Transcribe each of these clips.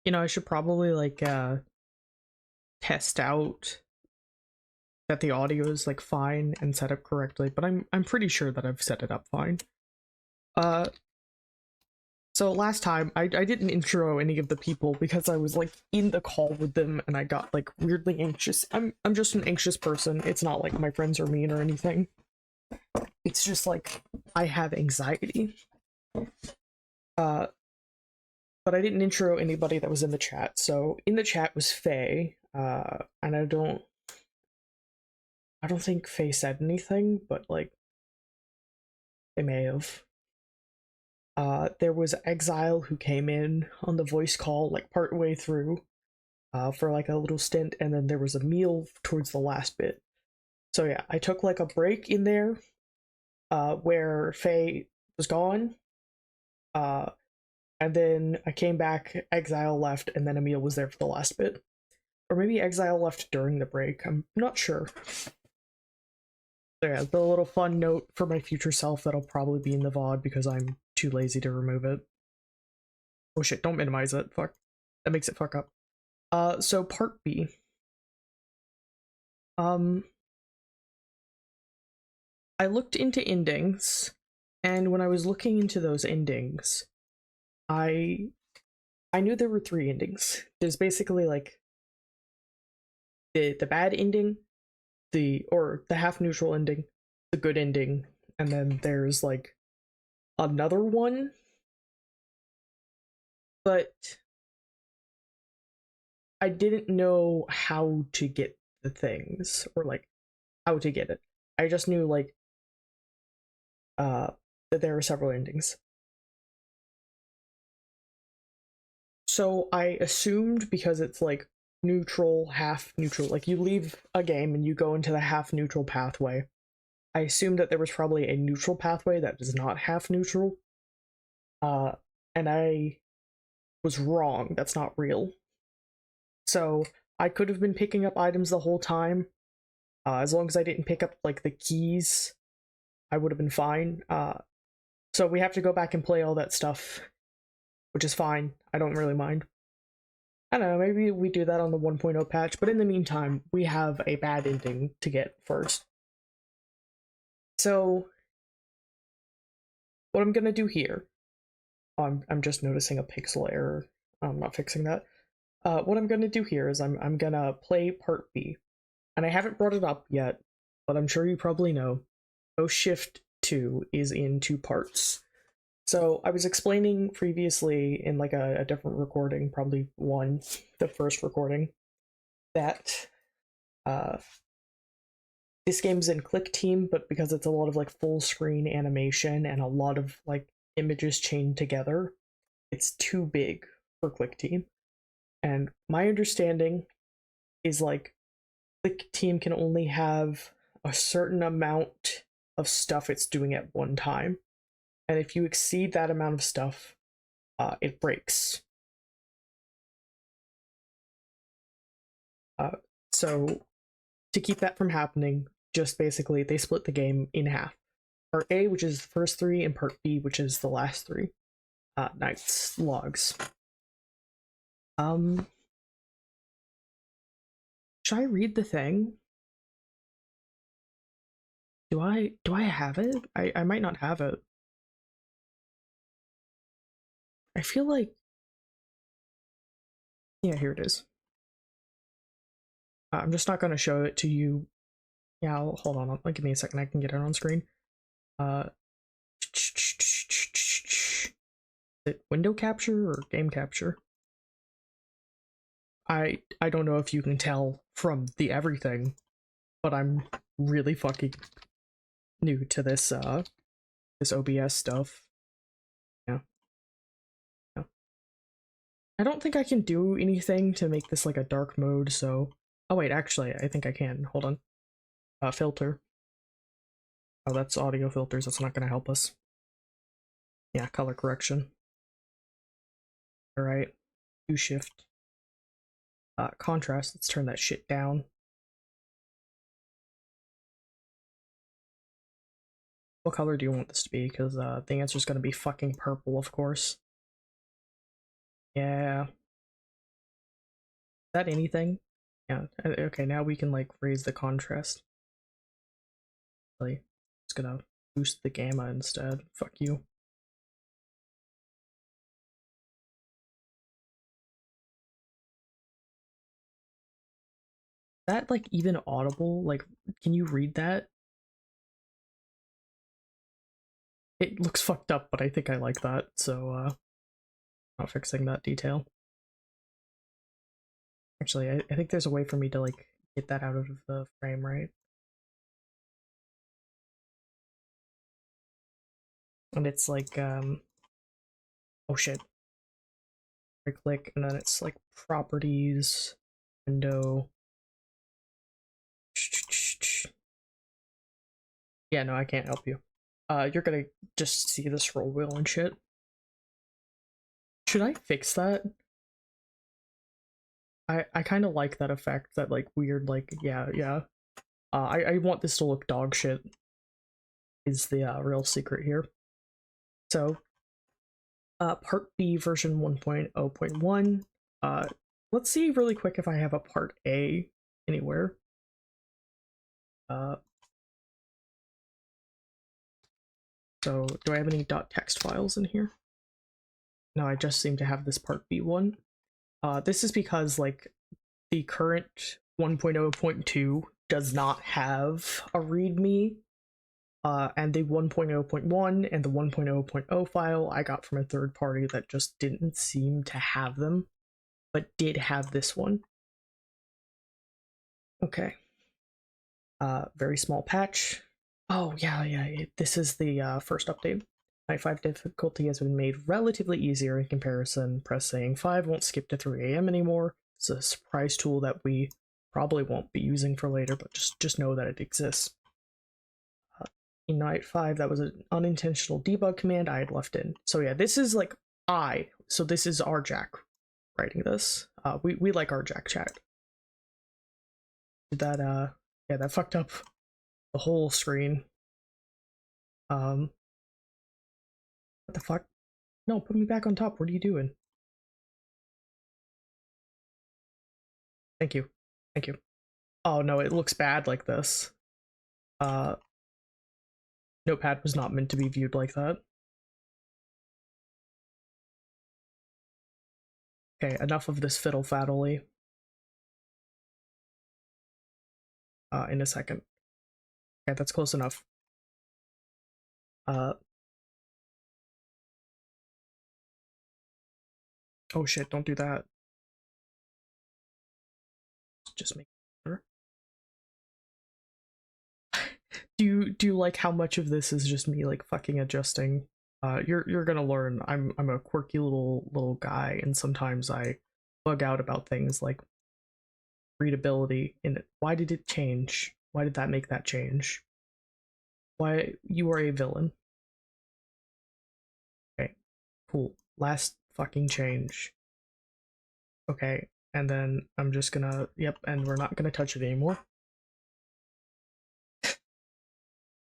You know, I should probably like test out that the audio is like fine and set up correctly, but I'm pretty sure that I've set it up fine. Uh so last time I didn't intro any of the people because I was like in the call with them and I got like weirdly anxious. I'm just an anxious person. It's not like my friends are mean or anything. It's just like I have anxiety. Uh but I didn't intro anybody that was in the chat. So in the chat was Faye, and I don't think Faye said anything, but like they may have. There was Exile who came in on the voice call like part way through, for like a little stint, and then there was a meal towards the last bit. So yeah, I took like a break in there, where Faye was gone, uh, and then I came back, Exile left, and then Emil was there for the last bit. Or maybe Exile left during the break, I'm not sure. So yeah, the little fun note for my future self that'll probably be in the VOD because I'm too lazy to remove it. Oh shit, don't minimize it, fuck. That makes it fuck up. So part B. Um, I looked into endings, and when I was looking into those endings, I I knew there were three endings. There's basically like the bad ending, the half neutral ending, the good ending, and then there's like another one, but I didn't know how to get the things or like how to get it. I just knew like uh that there are several endings. So I assumed because it's like neutral, half neutral, like you leave a game and you go into the half neutral pathway. I assumed that there was probably a neutral pathway that is not half neutral. Uh and I was wrong. That's not real. So I could have been picking up items the whole time. As long as I didn't pick up like the keys, I would have been fine. So we have to go back and play all that stuff, which is fine. I don't really mind. I don't know, maybe we do that on the 1.0 patch, but in the meantime, we have a bad ending to get first. So, what I'm gonna do here, I'm just noticing a pixel error. I'm not fixing that. What I'm gonna do here is I'm gonna play part B, and I haven't brought it up yet, but I'm sure you probably know. Ghost Shift 2 is in two parts. So I was explaining previously in like a different recording, probably one, the first recording, that uh, this game's in Click Team, but because it's a lot of like full screen animation and a lot of like images chained together, it's too big for Click Team. And my understanding is like Click Team can only have a certain amount of stuff it's doing at one time. And if you exceed that amount of stuff, it breaks. Uh, so to keep that from happening, just basically they split the game in half. Part A, which is the first three, and Part B, which is the last three. Nights logs. Um, should I read the thing? Do I have it? I might not have it. I feel like yeah, here it is. I'm just not gonna show it to you. Yeah, hold on. Give me a second. I can get it on screen. Uh, is it window capture or game capture? I don't know if you can tell from the everything, but I'm really fucking new to this OBS stuff. Yeah. Yeah. I don't think I can do anything to make this like a dark mode, so oh wait, actually I think I can. Hold on. Filter. Oh, that's audio filters, that's not gonna help us. Yeah, color correction. Alright. Do shift. Contrast, let's turn that shit down. What color do you want this to be? Because the answer is gonna be fucking purple, of course. Yeah. that anything? Yeah, okay, now we can like raise the contrast. Really, just gonna boost the gamma instead. Fuck you. That like even audible? Like, can you read that? It looks fucked up, but I think I like that, so not fixing that detail. Actually, I think there's a way for me to like get that out of the frame, right? And it's like oh shit. Right click and then it's like properties, window. Yeah, no, I can't help you. You're gonna just see this roll wheel and shit. Should I fix that? I kind of like that effect, that like weird, like, yeah. I want this to look dog shit, is the real secret here. So, part B version 1.0.1. Let's see really quick if I have a part A anywhere. So do I have any .text files in here? No, I just seem to have this part B one. This is because like the current 1.0.2 does not have a README, and the 1.0.1 and the 1.0.0 file I got from a third party that just didn't seem to have them, but did have this one. Okay. Very small patch. Oh yeah. This is the first update. Night 5 difficulty has been made relatively easier in comparison. Pressing 5 won't skip to 3 AM anymore. It's a surprise tool that we probably won't be using for later, but just know that it exists. In Night 5, that was an unintentional debug command I had left in. So yeah, this is like so this is our Jack writing this. We like our Jack chat. Did that yeah, that fucked up the whole screen. What the fuck? No, put me back on top. What are you doing? Thank you. Thank you. Oh no, it looks bad like this. Uh, Notepad was not meant to be viewed like that. Okay, enough of this fiddle faddly. In a second. Okay, that's close enough. Oh shit, don't do that. Just make sure. Do you like how much of this is just me like fucking adjusting? You're gonna learn. I'm a quirky little guy, and sometimes I bug out about things like readability in it. Why did it change? Why did that make that change? Why you are a villain? Okay, cool. Last fucking change. Okay, and then I'm just gonna yep, and we're not gonna touch it anymore.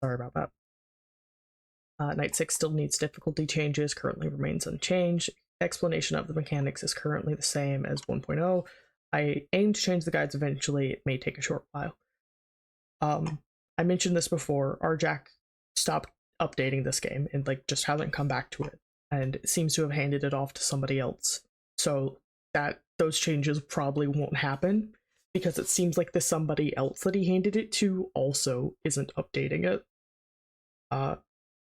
Sorry about that. Night 6 still needs difficulty changes, currently remains unchanged. Explanation of the mechanics is currently the same as 1.0. I aim to change the guides eventually, it may take a short while. I mentioned this before, our Jack stopped updating this game and like just hasn't come back to it, and seems to have handed it off to somebody else. So that those changes probably won't happen, because it seems like the somebody else that he handed it to also isn't updating it.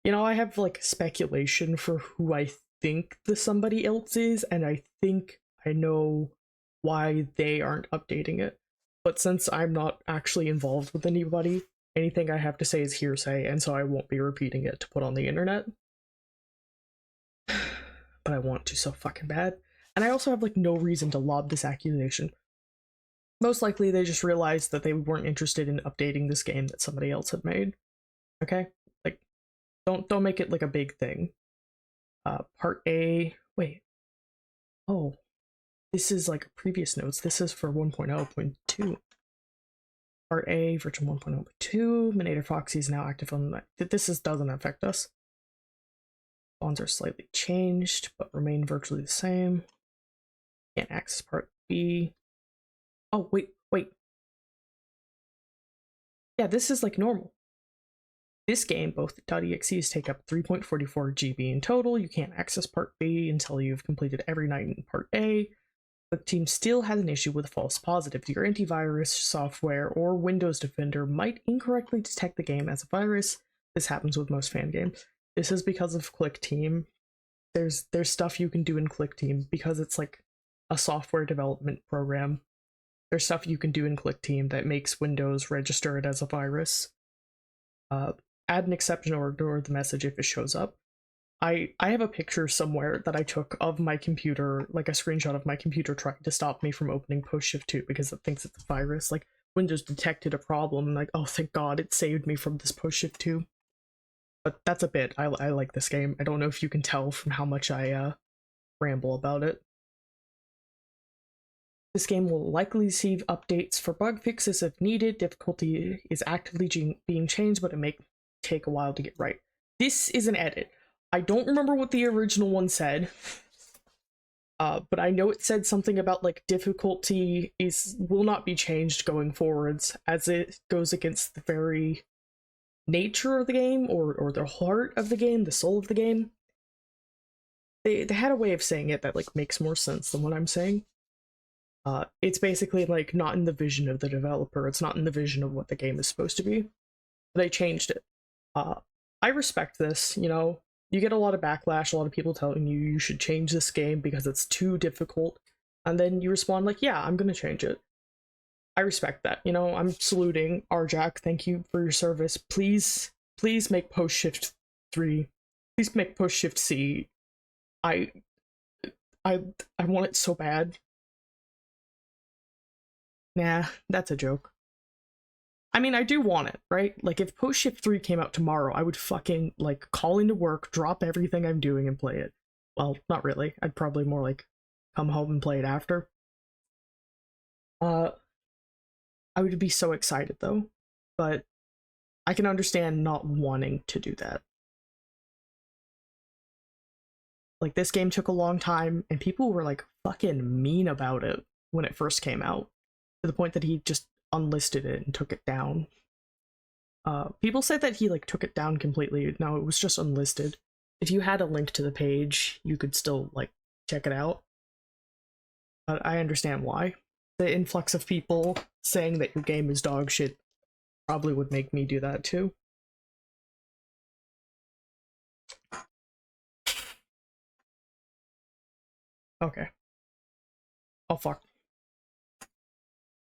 You know, I have like speculation for who I think the somebody else is, and I think I know why they aren't updating it. But since I'm not actually involved with anybody, anything I have to say is hearsay, and so I won't be repeating it to put on the internet. But I want to so fucking bad. And I also have like no reason to lob this accusation. Most likely they just realized that they weren't interested in updating this game that somebody else had made. Okay? Like, don't make it like a big thing. Part A, wait. Oh, this is like previous notes. This is for 1.0.2. Part A, version 1.0.2. Minator Foxy is now active on that. Doesn't affect us. Bonds are slightly changed, but remain virtually the same. Can't access part B. Oh, wait. Yeah, this is like normal. This game, both .exes take up 3.44 GB in total. You can't access Part B until you've completed every night in Part A. The team still has an issue with false positives. Your antivirus software or Windows Defender might incorrectly detect the game as a virus. This happens with most fan games. This is because of Click Team. There's stuff you can do in Click Team because it's like a software development program. There's stuff you can do in Click Team that makes Windows register it as a virus. Add an exception or ignore the message if it shows up. I have a picture somewhere that I took of my computer, like a screenshot of my computer trying to stop me from opening Post Shift 2 because it thinks it's a virus. Like, Windows detected a problem, like, oh, thank God, it saved me from this Post Shift 2. But that's a bit. I like this game. I don't know if you can tell from how much I ramble about it. This game will likely receive updates for bug fixes if needed. Difficulty is actively being changed, but it may take a while to get right. This is an edit. I don't remember what the original one said, but I know it said something about like difficulty will not be changed going forwards, as it goes against the very nature of the game or the heart of the game, the soul of the game. They had a way of saying it that like makes more sense than what I'm saying. It's basically like not in the vision of the developer. It's not in the vision of what the game is supposed to be. They changed it. I respect this. You know, you get a lot of backlash, a lot of people telling you you should change this game because it's too difficult, and then you respond like, yeah, I'm gonna change it. I respect that. You know, I'm saluting Arjack. Thank you for your service. Please make Post Shift 3. Please make Post Shift C. I want it so bad. Nah, that's a joke. I mean, I do want it, right? Like, if Post Shift 3 came out tomorrow, I would fucking, like, call into work, drop everything I'm doing, and play it. Well, not really. I'd probably more, like, come home and play it after. I would be so excited, though. But I can understand not wanting to do that. Like, this game took a long time, and people were, like, fucking mean about it when it first came out. To the point that he just unlisted it and took it down. People said that he like took it down completely. No, it was just unlisted. If you had a link to the page, you could still like check it out. But I understand why. The influx of people saying that your game is dog shit probably would make me do that too. Okay. Oh fuck.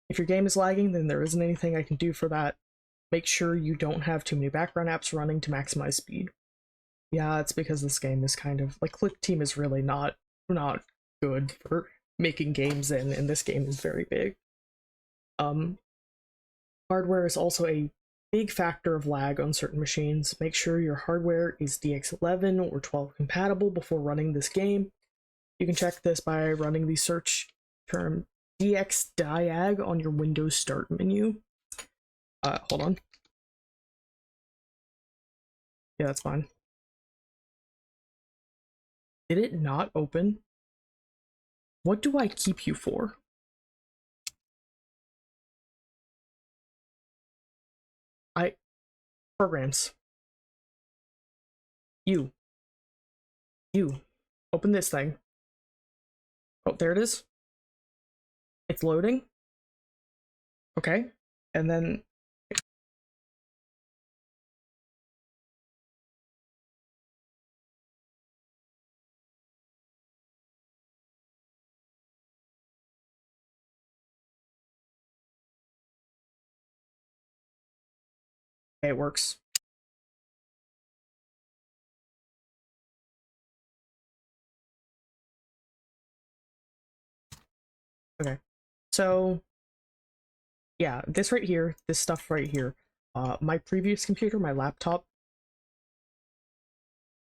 If your game is lagging, then there isn't anything I can do for that. Make sure you don't have too many background apps running to maximize speed. Yeah, it's because this game is kind of like Click Team is really not good for making games in, and this game is very big. Hardware is also a big factor of lag on certain machines. Make sure your hardware is DX11 or 12 compatible before running this game. You can check this by running the search term DXDiag on your Windows Start menu. Hold on. Yeah, that's fine. Did it not open? What do I keep you for? Programs. You. Open this thing. Oh, there it is. It's loading. Okay. And then it works. Okay. So yeah, this right here, this stuff right here. My previous computer, my laptop,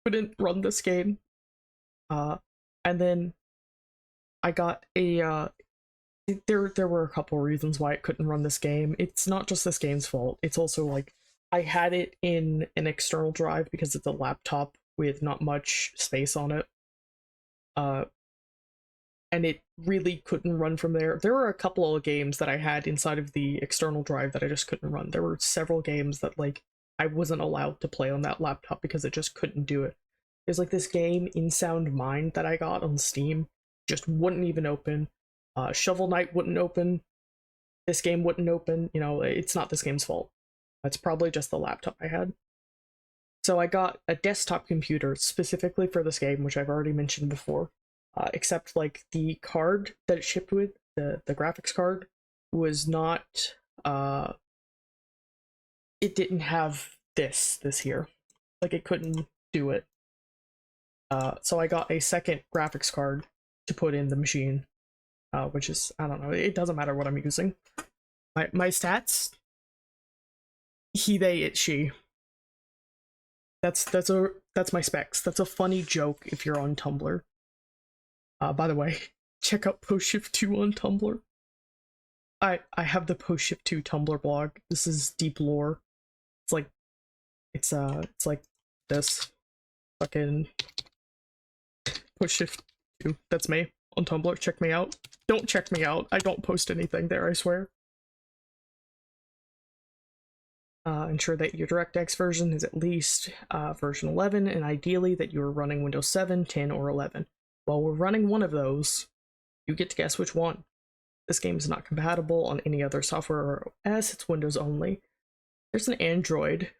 couldn't run this game. And then I got a there were a couple reasons why it couldn't run this game. It's not just this game's fault. It's also like I had it in an external drive because it's a laptop with not much space on it. and it really couldn't run from there. There were a couple of games that I had inside of the external drive that I just couldn't run. There were several games that like I wasn't allowed to play on that laptop because it just couldn't do it. There's like this game, In Sound Mind, that I got on Steam, just wouldn't even open. Shovel Knight wouldn't open. This game wouldn't open. You know, it's not this game's fault. It's probably just the laptop I had. So I got a desktop computer specifically for this game, which I've already mentioned before. Except like the card that it shipped with, the graphics card, was not it didn't have this here. Like it couldn't do it. So I got a second graphics card to put in the machine, which is, I don't know, it doesn't matter what I'm using. My stats, he, they, it, she. That's my specs. That's a funny joke if you're on Tumblr. By the way, check out PostShift2 on Tumblr. I have the PostShift2 Tumblr blog. This is deep lore. It's like this. Fucking PostShift2. That's me on Tumblr. Check me out. Don't check me out. I don't post anything there, I swear. Ensure that your DirectX version is at least version 11, and ideally that you are running Windows 7, 10, or 11. While we're running one of those, you get to guess which one. This game is not compatible on any other software or OS, it's Windows only. There's an Android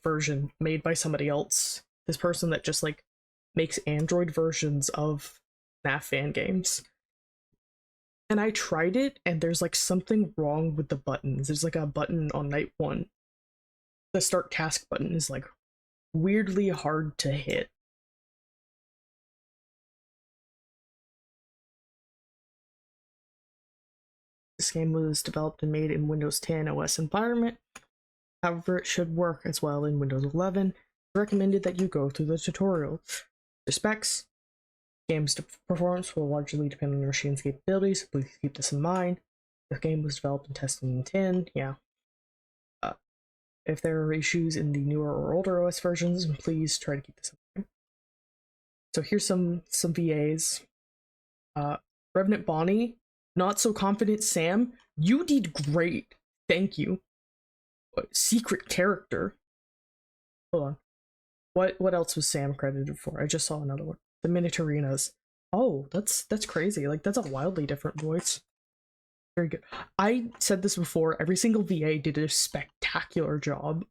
version made by somebody else. This person that just like makes Android versions of FNAF fan games. And I tried it, and there's like something wrong with the buttons. There's like a button on night 1. The start task button is like weirdly hard to hit. This game was developed and made in Windows 10 OS environment. However, it should work as well in Windows 11. It's recommended that you go through the tutorial. The specs. Game's performance will largely depend on your machine's capabilities. Please keep this in mind. The game was developed and tested in 10. Yeah. If there are issues in the newer or older OS versions, please try to keep this in mind. So here's some VAs. Revenant Bonnie. Not So Confident Sam. You did great. Thank you. Secret character. Hold on. What else was Sam credited for? I just saw another one. The Minitarinas. Oh, that's crazy. Like, that's a wildly different voice. Very good. I said this before, every single VA did a spectacular job.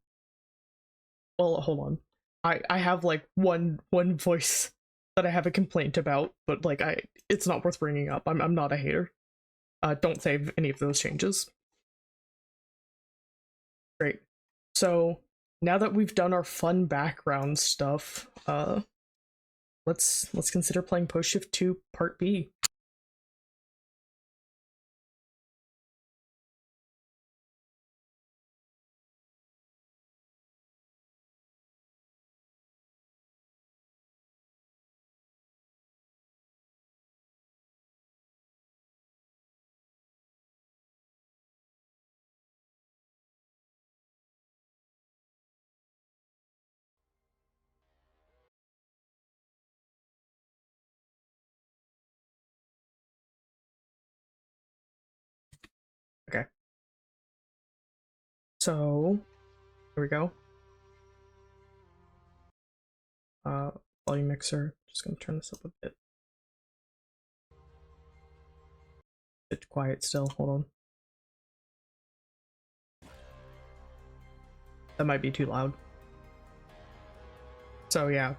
Well, hold on. I have like one voice that I have a complaint about, but like it's not worth bringing up. I'm not a hater. Don't save any of those changes. Great. So now that we've done our fun background stuff, let's consider playing PostShift2 Part B. Okay. So, here we go. Volume mixer. Just gonna turn this up a bit. Bit quiet still. Hold on. That might be too loud. So yeah,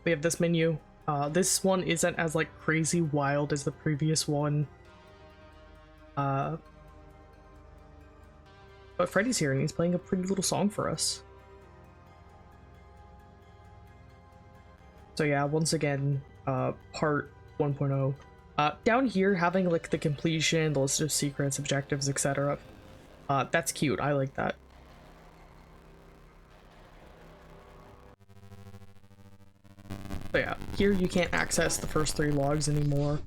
we have this menu. This one isn't as like crazy wild as the previous one. But Freddy's here and he's playing a pretty little song for us. So yeah, once again, part 1.0. Down here, having like the completion, the list of secrets, objectives, etc. That's cute. I like that. So yeah, here you can't access the first 3 logs anymore.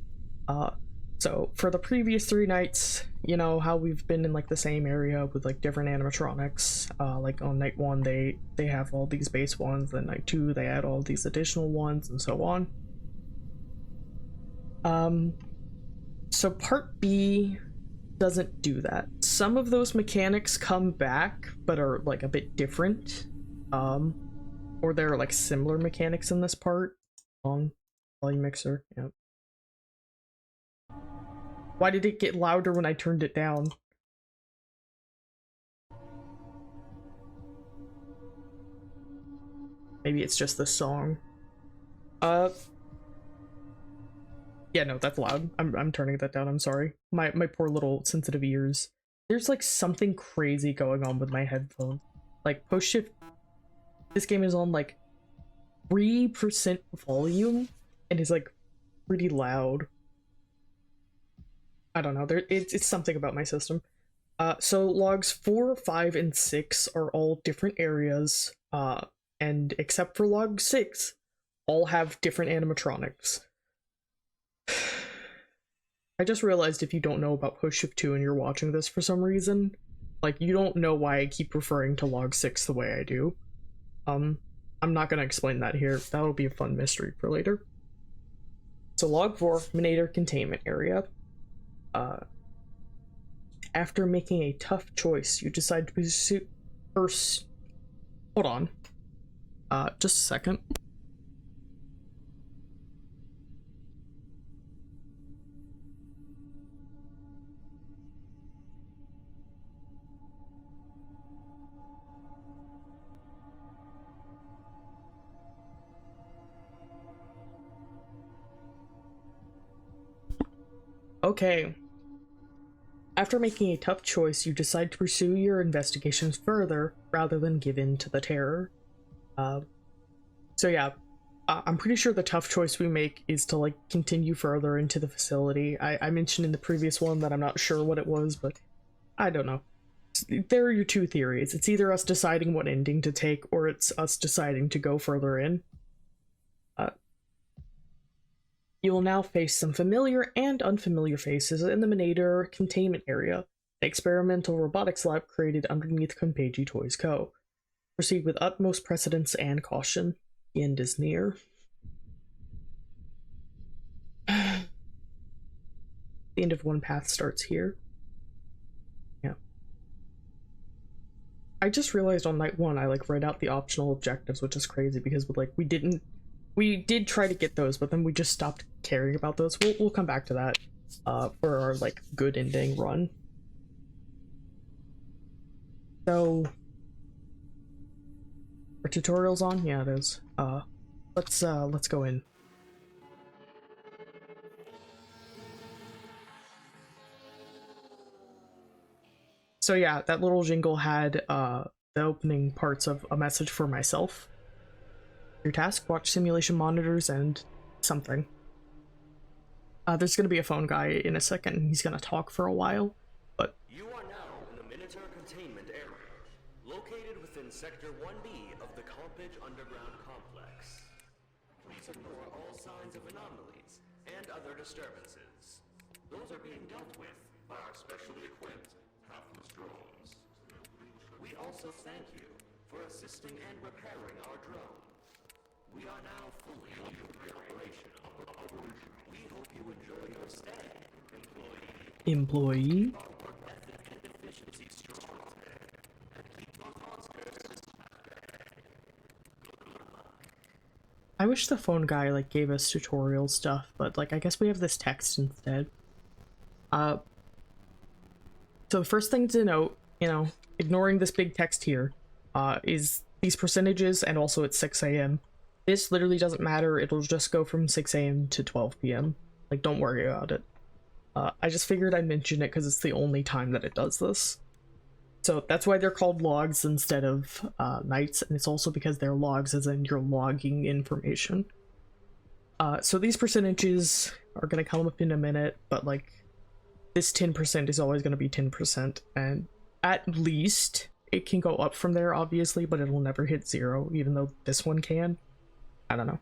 So for the previous 3 nights, you know how we've been in like the same area with like different animatronics. Like on night 1 they have all these base ones, then night 2 they add all these additional ones, and so on. Um, so part B doesn't do that. Some of those mechanics come back, but are like a bit different. Or there are like similar mechanics in this part. Volume mixer, yeah. Why did it get louder when I turned it down? Maybe it's just the song. Yeah, no, that's loud. I'm turning that down. I'm sorry. My poor little sensitive ears. There's like something crazy going on with my headphones. Like push shift. This game is on like 3% volume and is like pretty loud. I don't know. It's something about my system. So logs 4, 5, and 6 are all different areas. And except for log 6, all have different animatronics. I just realized if you don't know about push shift 2 and you're watching this for some reason, like you don't know why I keep referring to log 6 the way I do. I'm not gonna explain that here. That'll be a fun mystery for later. So log 4, Minator containment area. After making a tough choice, you decide to pursue first. Hold on. Just a second. Okay. After making a tough choice, you decide to pursue your investigations further rather than give in to the terror. So yeah, I'm pretty sure the tough choice we make is to like continue further into the facility. I mentioned in the previous one that I'm not sure what it was, but I don't know. There are your two theories. It's either us deciding what ending to take, or it's us deciding to go further in. You will now face some familiar and unfamiliar faces in the Minator containment area, the experimental robotics lab created underneath Konpeiji Toys Co. Proceed with utmost precedence and caution. The end is near. The end of one path starts here. Yeah. I just realized on night 1 I like read out the optional objectives, which is crazy because we did try to get those, but then we just stopped caring about those. We'll come back to that for our like good ending run. So our tutorial's on? Yeah, it is. Let's go in. So yeah, that little jingle had the opening parts of a message for myself. Your task, watch simulation monitors and something. There's gonna be a phone guy in a second, and he's gonna talk for a while, but... You are now in the Minotaur Containment Area, located within Sector 1B of the Compage Underground Complex. Please ignore all signs of anomalies and other disturbances. Those are being dealt with by our specially equipped Halfless drones. We also thank you for assisting and repairing our drone. We are now fully operational. We hope you enjoy your stay, Employee? I wish the phone guy like gave us tutorial stuff, but like I guess we have this text instead. So the first thing to note, you know, ignoring this big text here, is these percentages, and also it's 6 a.m. This literally doesn't matter, it'll just go from 6 a.m. to 12 p.m. Like, don't worry about it. I just figured I'd mention it because it's the only time that it does this. So that's why they're called logs instead of nights, and it's also because they're logs as in you're logging information. So these percentages are going to come up in a minute, but like this 10% is always going to be 10%, and at least it can go up from there, obviously, but it'll never hit 0, even though this one can. I don't know.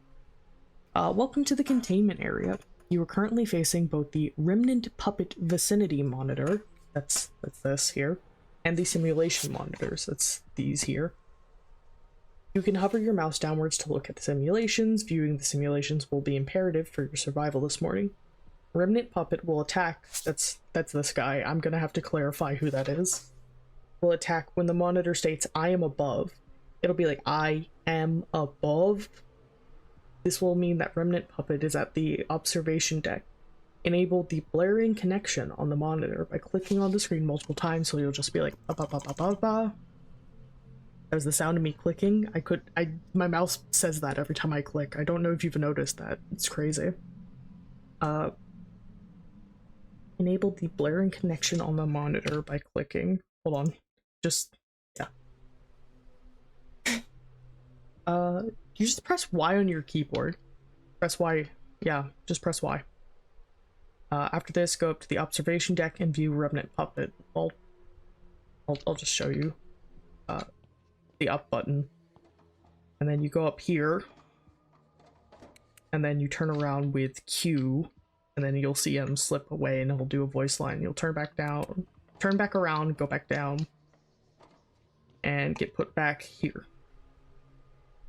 Welcome to the containment area. You are currently facing both the Remnant Puppet Vicinity Monitor, that's this here, and the simulation monitors, that's these here. You can hover your mouse downwards to look at the simulations. Viewing the simulations will be imperative for your survival this morning. Remnant Puppet will attack. That's this guy. I'm gonna have to clarify who that is. Will attack when the monitor states I am above. It'll be like I am above. This will mean that Remnant Puppet is at the observation deck. Enable the blaring connection on the monitor by clicking on the screen multiple times, so you'll just be like ba ba ba ba ba ba. That was the sound of me clicking. My mouse says that every time I click. I don't know if you've noticed that. It's crazy. Enable the blaring connection on the monitor by clicking. Hold on. Yeah. You just press Y on your keyboard. Press Y. Yeah, just press Y. After this, go up to the observation deck and view Remnant Puppet. I'll just show you. The up button. And then you go up here. And then you turn around with Q. And then you'll see him slip away and he'll do a voice line. You'll turn back down. Turn back around, go back down. And get put back here.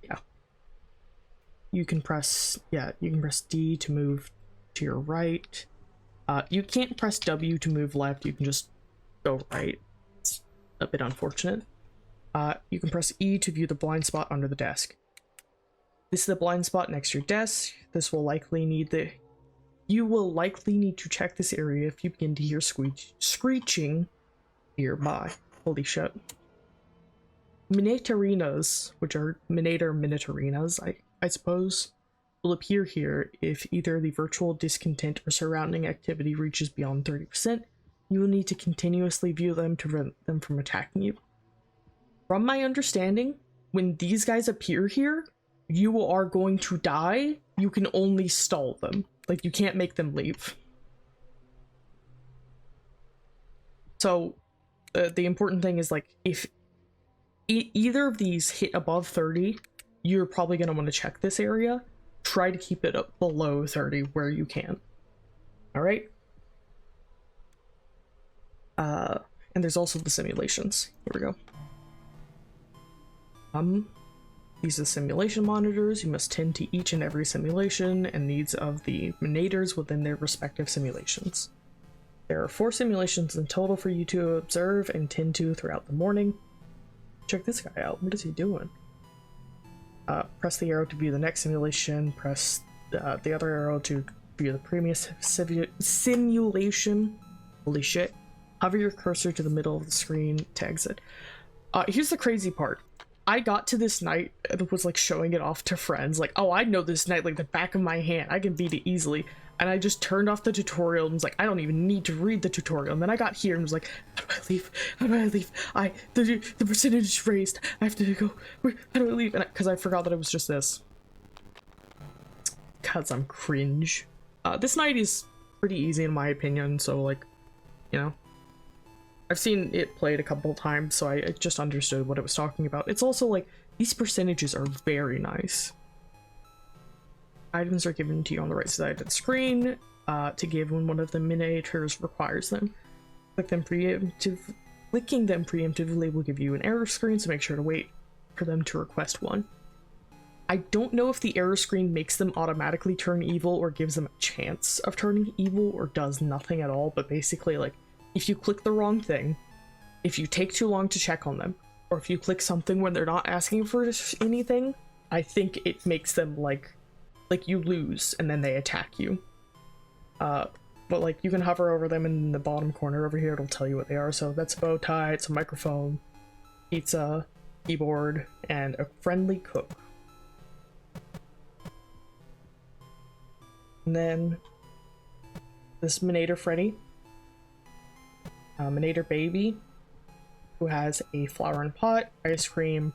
Yeah. You can press D to move to your right. You can't press W to move left, you can just go right. It's a bit unfortunate. You can press E to view the blind spot under the desk. This is the blind spot next to your desk. You will likely need to check this area if you begin to hear screeching nearby. Holy shit. Minatarinas, which are Minatarinas, I suppose, will appear here if either the virtual discontent or surrounding activity reaches beyond 30%. You will need to continuously view them to prevent them from attacking you. From my understanding, when these guys appear here, you are going to die. You can only stall them. Like, you can't make them leave. So, the important thing is, like, if either of these hit above 30, you're probably going to want to check this area. Try to keep it up below 30 where you can. Alright? And there's also the simulations. Here we go. These are the simulation monitors. You must tend to each and every simulation and needs of the minators within their respective simulations. There are 4 simulations in total for you to observe and tend to throughout the morning. Check this guy out. What is he doing? Press the arrow to view the next simulation. Press the other arrow to view the previous simulation. Holy shit. Hover your cursor to the middle of the screen to exit. Here's the crazy part. I got to this night and was like showing it off to friends. Like, oh, I know this night like the back of my hand. I can beat it easily. And I just turned off the tutorial and was like, I don't even need to read the tutorial. And then I got here and was like, how do I leave? How do I leave? The percentage is raised. I have to go. How do I leave? Because I forgot that it was just this. Because I'm cringe. This night is pretty easy in my opinion. So like, you know, I've seen it played a couple times, so I just understood what it was talking about. It's also like, these percentages are very nice. Items are given to you on the right side of the screen to give when one of the minators requires them. Clicking them preemptively will give you an error screen, so make sure to wait for them to request one. I don't know if the error screen makes them automatically turn evil or gives them a chance of turning evil or does nothing at all, but basically like, if you click the wrong thing, if you take too long to check on them, or if you click something when they're not asking for anything, I think it makes them like you lose and then they attack you. But like you can hover over them in the bottom corner over here, it'll tell you what they are. So that's a bow tie, it's a microphone, pizza, keyboard, and a friendly cook. And then this Minator Freddy. Minator Baby, who has a flower and pot, ice cream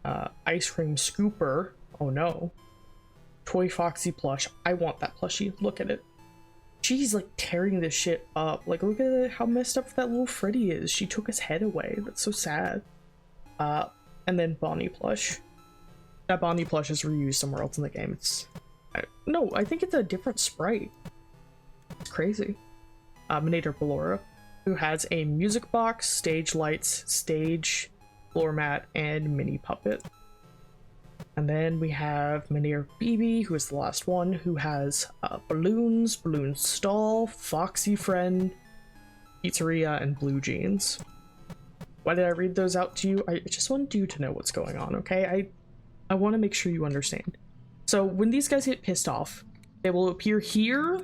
scooper, oh no, Toy Foxy plush. I want that plushie, look at it. She's like tearing this shit up, like look at how messed up that little Freddy is. She took his head away, that's so sad. And then Bonnie plush. That Bonnie plush is reused somewhere else in the game. No, I think it's a different sprite. It's crazy. Minator Ballora, who has a music box, stage lights, stage, floor mat, and mini puppet. And then we have Mynheer BB, who is the last one, who has balloons, balloon stall, foxy friend, pizzeria, and blue jeans. Why did I read those out to you? I just wanted you to know what's going on, okay? I want to make sure you understand. So when these guys get pissed off, they will appear here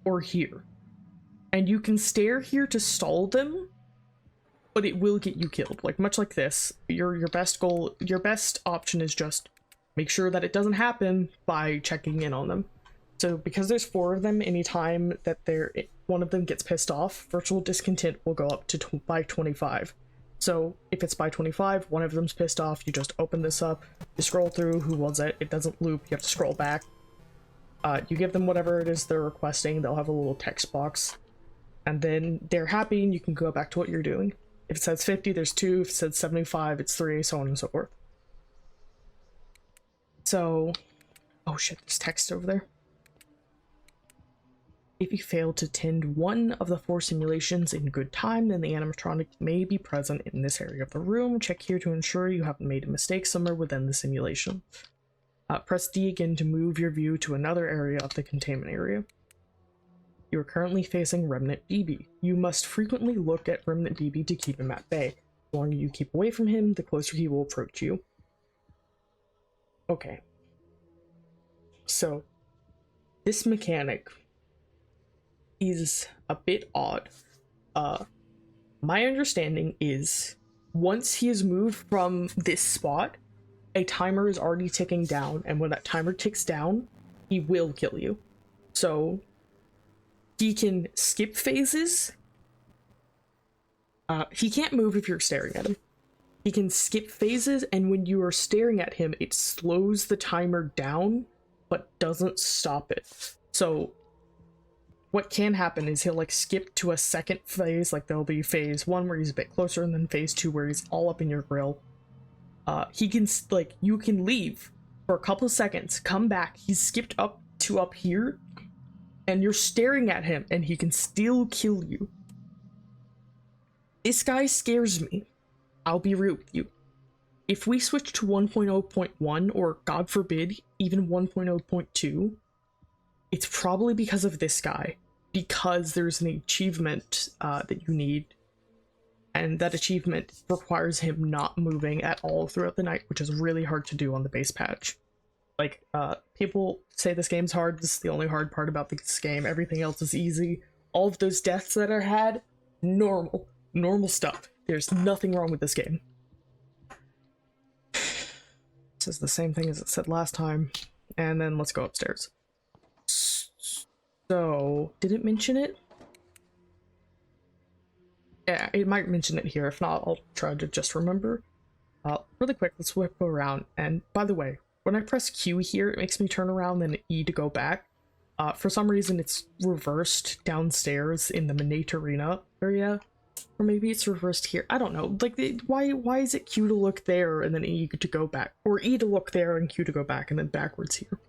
or here. And you can stare here to stall them, but it will get you killed. Like, much like this, your best goal, your best option is just make sure that it doesn't happen by checking in on them. So because there's 4 of them, anytime that one of them gets pissed off, virtual discontent will go up to by 25. So if it's by 25, one of them's pissed off, you just open this up, you scroll through, who was it? It doesn't loop, you have to scroll back. You give them whatever it is they're requesting, they'll have a little text box. And then they're happy and you can go back to what you're doing. If it says 50, there's 2. If it says 75, it's 3, so on and so forth. So, oh shit, there's text over there. If you fail to tend one of the 4 simulations in good time, then the animatronic may be present in this area of the room. Check here to ensure you haven't made a mistake somewhere within the simulation. Press D again to move your view to another area of the containment area. You are currently facing Remnant BB. You must frequently look at Remnant BB to keep him at bay. The longer you keep away from him, the closer he will approach you. Okay. So, this mechanic is a bit odd. My understanding is once he is moved from this spot, a timer is already ticking down, and when that timer ticks down, he will kill you. So, he can skip phases. He can't move if you're staring at him. He can skip phases, and when you are staring at him, it slows the timer down, but doesn't stop it. So, what can happen is he'll, like, skip to a second phase, like there'll be phase 1 where he's a bit closer, and then phase 2 where he's all up in your grill. He can, like, you can leave for a couple of seconds, come back, he's skipped up to up here, and you're staring at him, and he can still kill you. This guy scares me. I'll be real with you. If we switch to 1.0.1, or God forbid, even 1.0.2, it's probably because of this guy. Because there's an achievement that you need, and that achievement requires him not moving at all throughout the night, which is really hard to do on the base patch. Like, people say this game's hard. This is the only hard part about this game. Everything else is easy. All of those deaths that I had, normal stuff. There's nothing wrong with this game. This is the same thing as it said last time. And then let's go upstairs. So, did it mention it? Yeah, it might mention it here. If not, I'll try to just remember. Really quick, let's whip around. And by the way, when I press Q here, it makes me turn around, then E to go back. For some reason, it's reversed downstairs in the Manate Arena area. Or maybe it's reversed here. I don't know. Like, why is it Q to look there and then E to go back? Or E to look there and Q to go back and then backwards here.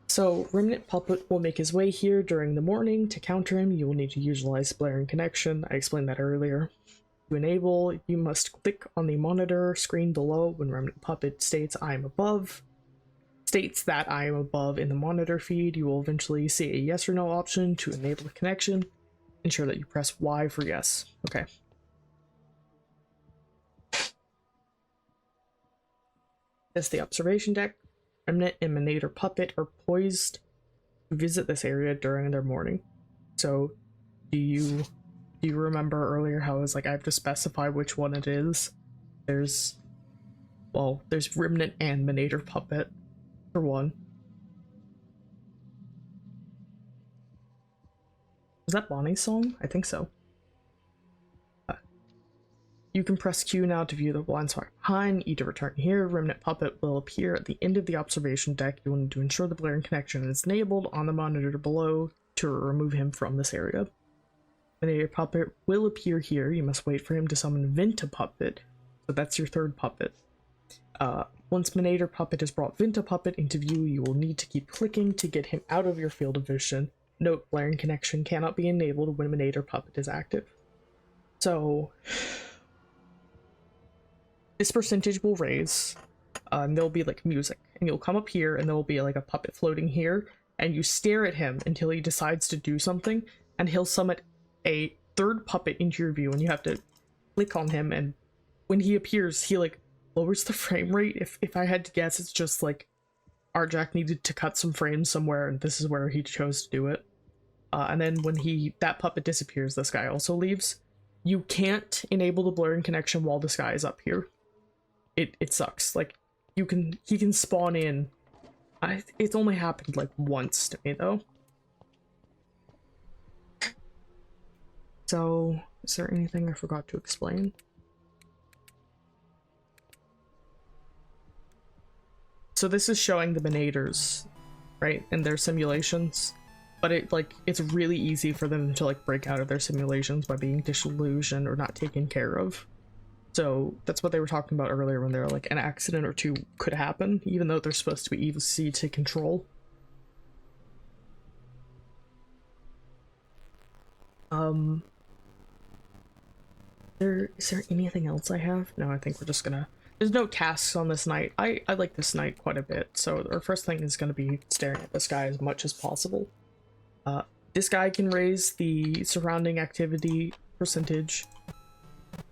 So, Remnant Puppet will make his way here during the morning. To counter him, you will need to utilize Blaring Connection. I explained that earlier. To enable, you must click on the monitor screen below when Remnant Puppet states that I am above in the monitor feed. You will eventually see a yes or no option to enable the connection. Ensure that you press Y for yes. Okay. That's the observation deck. Remnant and Manator Puppet are poised to visit this area during their morning. So, do you remember earlier how I was like, I have to specify which one it is? There's Remnant and Manator Puppet, for one. Is that Bonnie's song? I think so. You can press Q now to view the blind spot behind, E to return here. Remnant Puppet will appear at the end of the observation deck. You will need to ensure the blaring connection is enabled on the monitor below to remove him from this area. Manator Puppet will appear here. You must wait for him to summon Venta Puppet. So that's your third puppet. Once Manator Puppet has brought Venta Puppet into view, you will need to keep clicking to get him out of your field of vision. Note, blaring connection cannot be enabled when Manator Puppet is active. So, this percentage will raise and there'll be like music, and you'll come up here and there'll be like a puppet floating here, and you stare at him until he decides to do something, and he'll summon a third puppet into your view, and you have to click on him, and when he appears he like lowers the frame rate. If I had to guess, it's just like Arjack needed to cut some frames somewhere, and this is where he chose to do it. And then when that puppet disappears, this guy also leaves. You can't enable the blurring connection while this guy is up here. It sucks. Like he can spawn in. It's only happened like once to me though. So is there anything I forgot to explain? So this is showing the Minators, right, and their simulations. But it's really easy for them to like break out of their simulations by being disillusioned or not taken care of. So that's what they were talking about earlier when they were like an accident or two could happen, even though they're supposed to be easy to control. Is there anything else I have? No, I think we're just gonna... There's no tasks on this night. I like this night quite a bit, so our first thing is gonna be staring at this guy as much as possible. This guy can raise the surrounding activity percentage.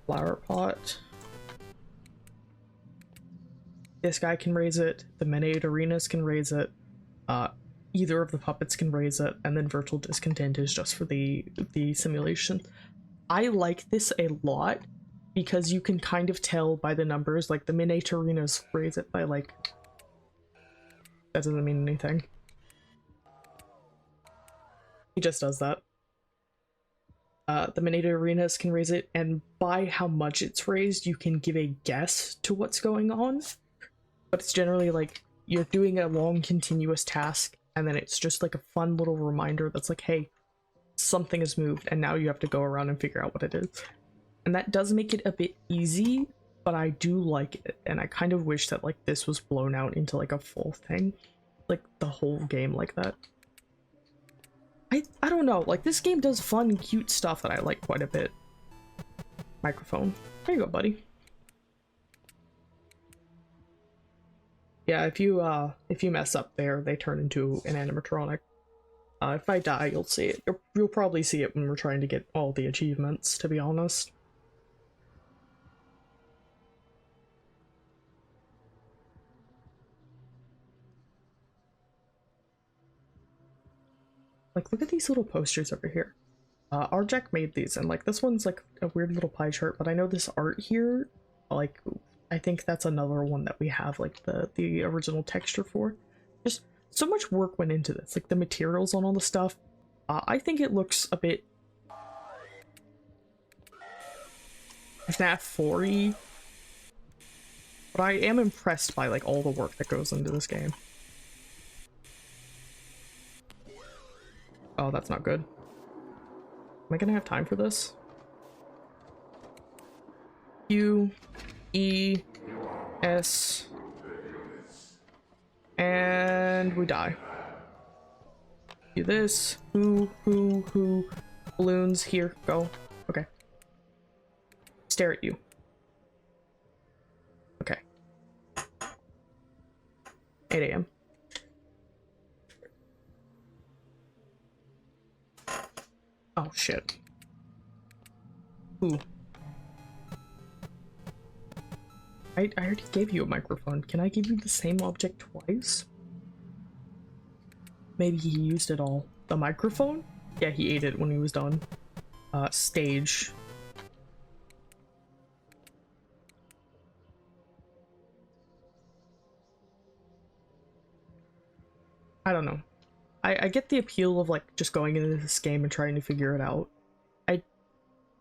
Flower pot. This guy can raise it. The Menade Arenas can raise it. Either of the puppets can raise it, and then Virtual Discontent is just for the simulation. I like this a lot because you can kind of tell by the numbers, like the Menade Arenas raise it by like... That doesn't mean anything. He just does that. The Menade Arenas can raise it, and by how much it's raised, you can give a guess to what's going on. But it's generally like you're doing a long continuous task, and then it's just like a fun little reminder that's like, hey, something has moved, and now you have to go around and figure out what it is. And that does make it a bit easy, but I do like it, and I kind of wish that like this was blown out into like a full thing, like the whole game like that. I don't know, like this game does fun, cute stuff that I like quite a bit. Microphone. There you go, buddy. Yeah, if you mess up there, they turn into an animatronic. If I die, you'll see it. You'll probably see it when we're trying to get all the achievements, to be honest. Like, look at these little posters over here. Arjack made these, and like this one's like a weird little pie chart, but I know this art here, like, I think that's another one that we have like the original texture for. Just so much work went into this, like the materials on all the stuff. I think it looks a bit FNAF 4-y, but I am impressed by like all the work that goes into this game. Oh, that's not good. Am I gonna have time for this? Q, E, S, and we die. Do this. Who, balloons, here, go. Okay. Stare at you. Okay. 8 a.m. Oh shit. Ooh. I already gave you a microphone. Can I give you the same object twice? Maybe he used it all. The microphone? Yeah, he ate it when he was done. Stage. I don't know. I get the appeal of like just going into this game and trying to figure it out.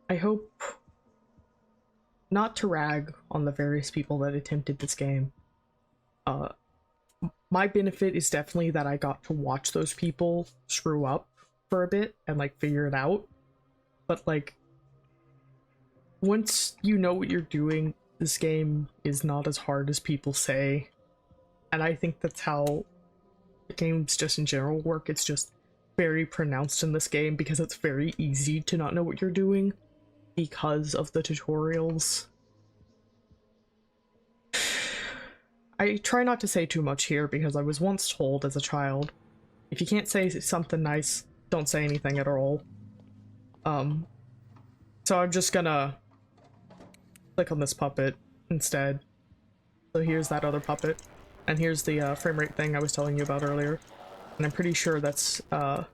I hope not to rag on the various people that attempted this game. My benefit is definitely that I got to watch those people screw up for a bit and like figure it out. But like, once you know what you're doing, this game is not as hard as people say. And I think that's how games just in general work. It's just very pronounced in this game because it's very easy to not know what you're doing because of the tutorials. I try not to say too much here because I was once told as a child, if you can't say something nice, don't say anything at all. So I'm just gonna click on this puppet instead. So here's that other puppet, and here's the frame rate thing I was telling you about earlier. And I'm pretty sure that's so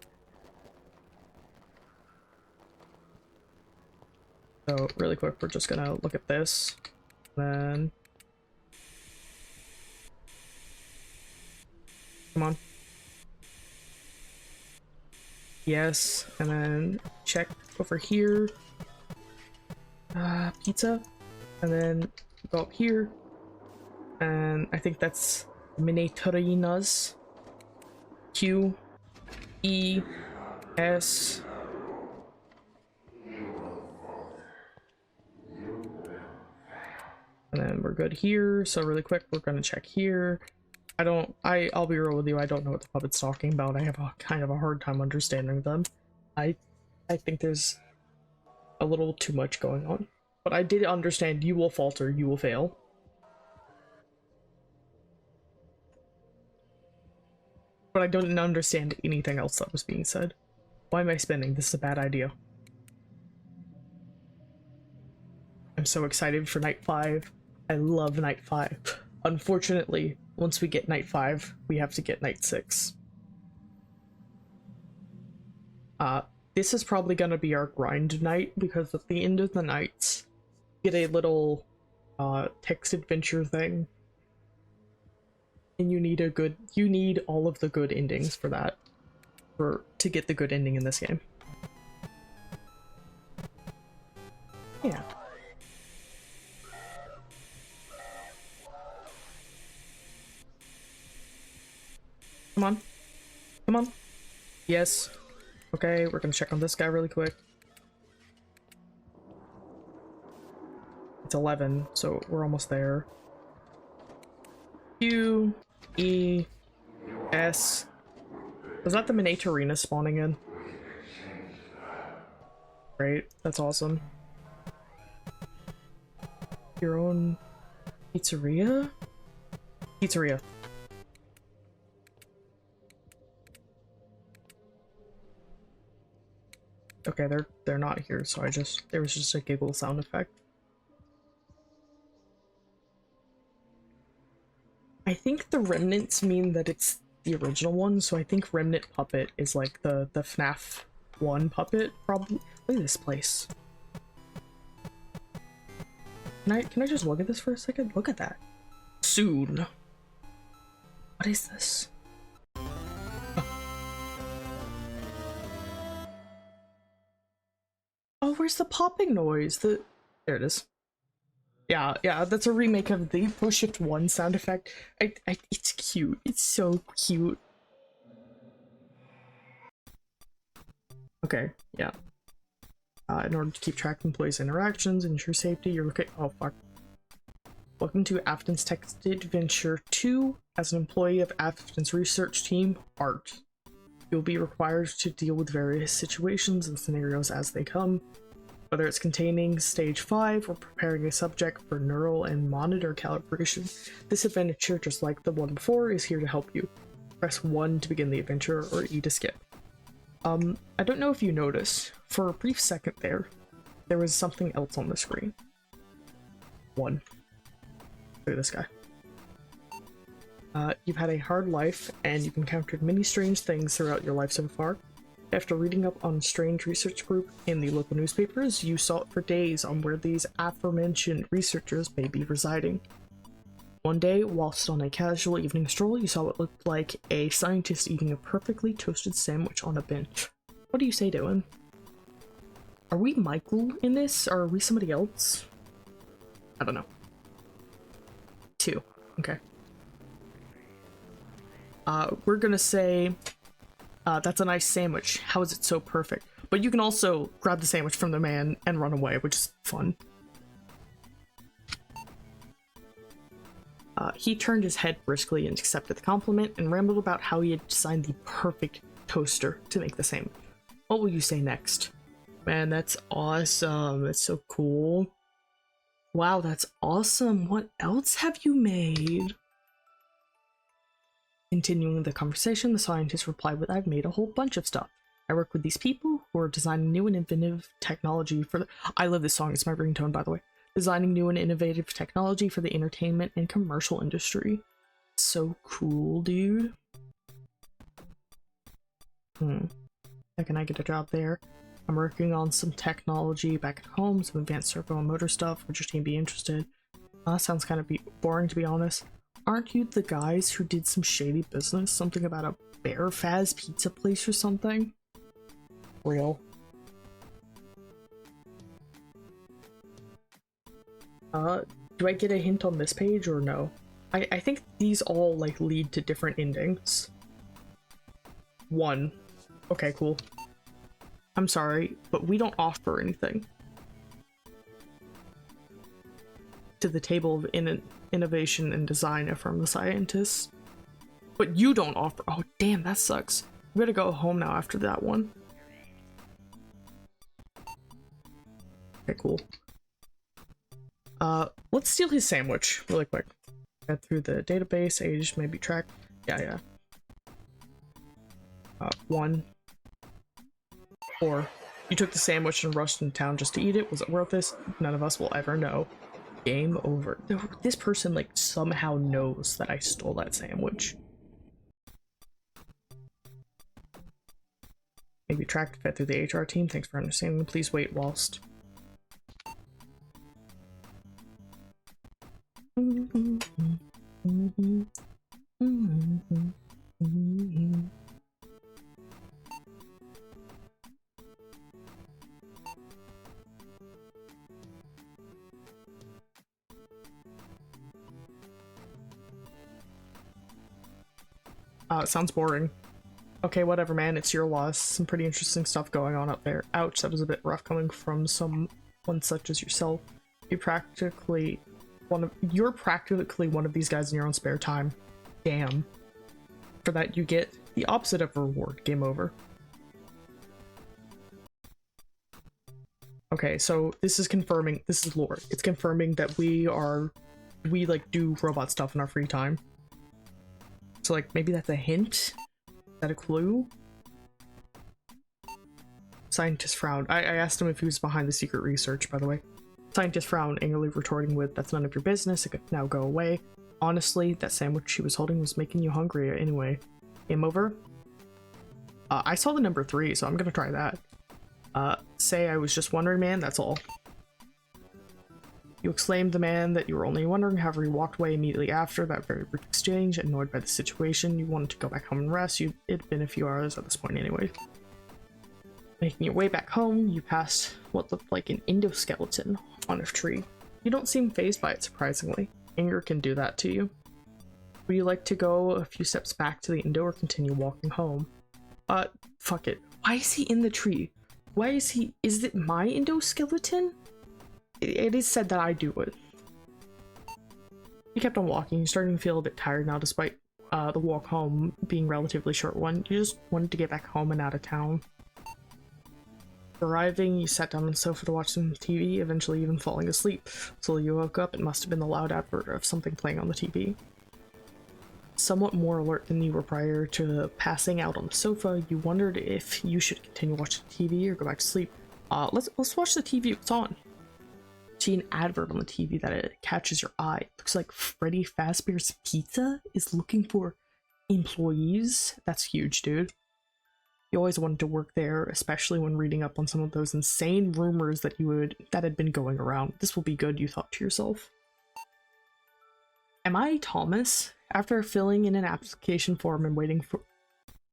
really quick, we're just gonna look at this, then come on. Yes, and then check over here. Pizza, and then go up here, and I think that's miniaturinas. Q, E, S. And then we're good here. So really quick, we're gonna check here. I'll be real with you, I don't know what the puppet's talking about. I have a kind of a hard time understanding them. I think there's a little too much going on. But I did understand you will falter, you will fail. But I didn't understand anything else that was being said. Why am I spinning? This is a bad idea. I'm so excited for night 5. I love night 5. Unfortunately, once we get night 5, we have to get night 6. This is probably gonna be our grind night, because at the end of the nights, get a little text adventure thing. And you need all of the good endings for that. To get the good ending in this game. Yeah. Come on. Come on. Yes. Okay, we're gonna check on this guy really quick. It's 11, so we're almost there. Q, E, S. Was that the Miniaturina spawning in? Great, that's awesome. Your own pizzeria? Pizzeria. Okay, they're not here, so there was just a giggle sound effect. I think the remnants mean that it's the original one, so I think Remnant Puppet is like the FNAF 1 puppet, probably. Look at this place. Can I just look at this for a second? Look at that. Soon. What is this? Oh, where's the popping noise? There it is. Yeah, that's a remake of the push shift 1 sound effect. It's cute. It's so cute. Okay, yeah. In order to keep track of employees' interactions and ensure safety, you're looking. Oh, fuck. Welcome to Afton's Text Adventure 2. As an employee of Afton's research team, Art. You'll be required to deal with various situations and scenarios as they come. Whether it's containing stage 5 or preparing a subject for neural and monitor calibration, this adventure, just like the one before, is here to help you. Press 1 to begin the adventure, or E to skip. I don't know if you noticed, for a brief second there was something else on the screen. 1. Look at this guy. You've had a hard life, and you've encountered many strange things throughout your life so far. After reading up on a strange research group in the local newspapers, you sought for days on where these aforementioned researchers may be residing. One day, whilst on a casual evening stroll, you saw what looked like a scientist eating a perfectly toasted sandwich on a bench. What do you say to him? Are we Michael in this, or are we somebody else? I don't know. 2. Okay. We're gonna say, that's a nice sandwich. How is it so perfect? But you can also grab the sandwich from the man and run away, which is fun. He turned his head briskly and accepted the compliment and rambled about how he had designed the perfect toaster to make the sandwich. What will you say next? Man, that's awesome. That's so cool. Wow, that's awesome. What else have you made? Continuing the conversation, the scientist replied with, I've made a whole bunch of stuff. I work with these people who are designing new and innovative technology for the... I love this song, it's my ringtone, by the way. Designing new and innovative technology for the entertainment and commercial industry. So cool, dude. How can I get a job there? I'm working on some technology back at home, some advanced servo and motor stuff. Would your team be interested? That sounds kind of boring, to be honest. Aren't you the guys who did some shady business? Something about a Bear Faz pizza place or something? Real. Do I get a hint on this page or no? I think these all, like, lead to different endings. 1. Okay, cool. I'm sorry, but we don't offer anything to the table of innovation and design from the scientists. But you don't offer- oh damn, that sucks. We gotta go home now after that one. Okay, cool. Let's steal his sandwich really quick. Get through the database, age may be tracked. Yeah. 1. 4. You took the sandwich and rushed into town just to eat it. Was it worth this? None of us will ever know. Game over. This person, like, somehow knows that I stole that sandwich. Maybe tracked, fed through the HR team. Thanks for understanding. Please wait whilst... sounds boring. Okay, whatever, man. It's your loss. Some pretty interesting stuff going on up there. Ouch, that was a bit rough coming from someone such as yourself. You're practically one of these guys in your own spare time. Damn. For that, you get the opposite of a reward. Game over. Okay, so this is confirming. This is lore. It's confirming that we like do robot stuff in our free time. So, like, maybe that's a hint? Is that a clue? Scientist frowned. I asked him if he was behind the secret research, by the way. Scientist frowned, angrily retorting with, that's none of your business, it could now go away. Honestly, that sandwich she was holding was making you hungry anyway. Game over? I saw the number 3, so I'm gonna try that. Say I was just wondering, man, that's all. You exclaimed the man that you were only wondering, however he walked away immediately after that very brief exchange. Annoyed by the situation, you wanted to go back home and rest. It'd been a few hours at this point anyway. Making your way back home, you passed what looked like an endoskeleton on a tree. You don't seem fazed by it, surprisingly. Anger can do that to you. Would you like to go a few steps back to the endo or continue walking home? Fuck it. Why is he in the tree? Why is he- is it my endoskeleton? It is said that I do it. You kept on walking. You're starting to feel a bit tired now, despite the walk home being a relatively short one. You just wanted to get back home and out of town. Arriving, you sat down on the sofa to watch some TV, eventually even falling asleep. Slowly you woke up. It must have been the loud advert of something playing on the TV. Somewhat more alert than you were prior to passing out on the sofa, you wondered if you should continue watching TV or go back to sleep. Let's watch the TV. What's on? See an advert on the TV that it catches your eye. Looks like Freddy Fazbear's Pizza is looking for employees. That's huge, dude. You always wanted to work there, especially when reading up on some of those insane rumors that had been going around. This will be good, you thought to yourself. Am I Thomas? After filling in an application form and waiting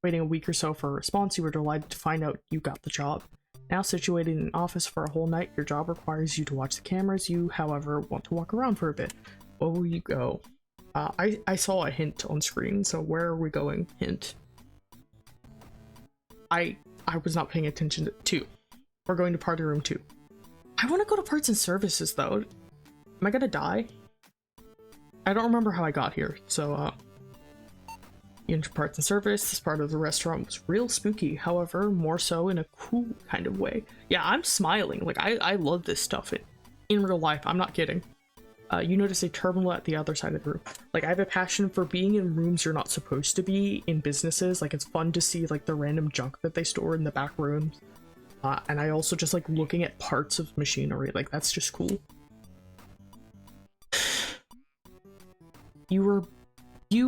a week or so for a response, you were delighted to find out you got the job. Now situated in an office for a whole night, your job requires you to watch the cameras. You, however, want to walk around for a bit. Where will you go? I saw a hint on screen, so where are we going? Hint. I was not paying attention to 2. We're going to party room 2. I want to go to parts and services, though. Am I gonna die? I don't remember how I got here, so, you enter parts and service. This part of the restaurant was real spooky, however, more so in a cool kind of way. Yeah, I'm smiling. Like, I love this stuff in real life. I'm not kidding. You notice a terminal at the other side of the room. Like, I have a passion for being in rooms you're not supposed to be in businesses. Like, it's fun to see like the random junk that they store in the back rooms. And I also just like looking at parts of machinery. Like, that's just cool. You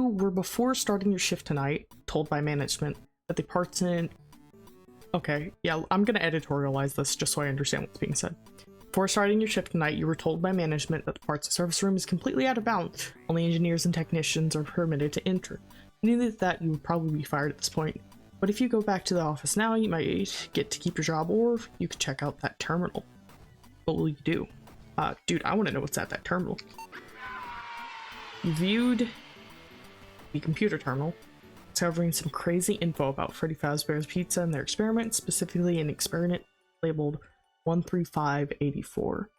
were before starting your shift tonight told by management that the parts in... Okay, yeah, I'm gonna editorialize this just so I understand what's being said. Before starting your shift tonight, you were told by management that the parts service room is completely out of bounds. Only engineers and technicians are permitted to enter. You knew that you would probably be fired at this point. But if you go back to the office now, you might get to keep your job, or you could check out that terminal. What will you do? Dude, I want to know what's at that terminal. You viewed the computer terminal, discovering some crazy info about Freddy Fazbear's Pizza and their experiment, specifically an experiment labeled 13584.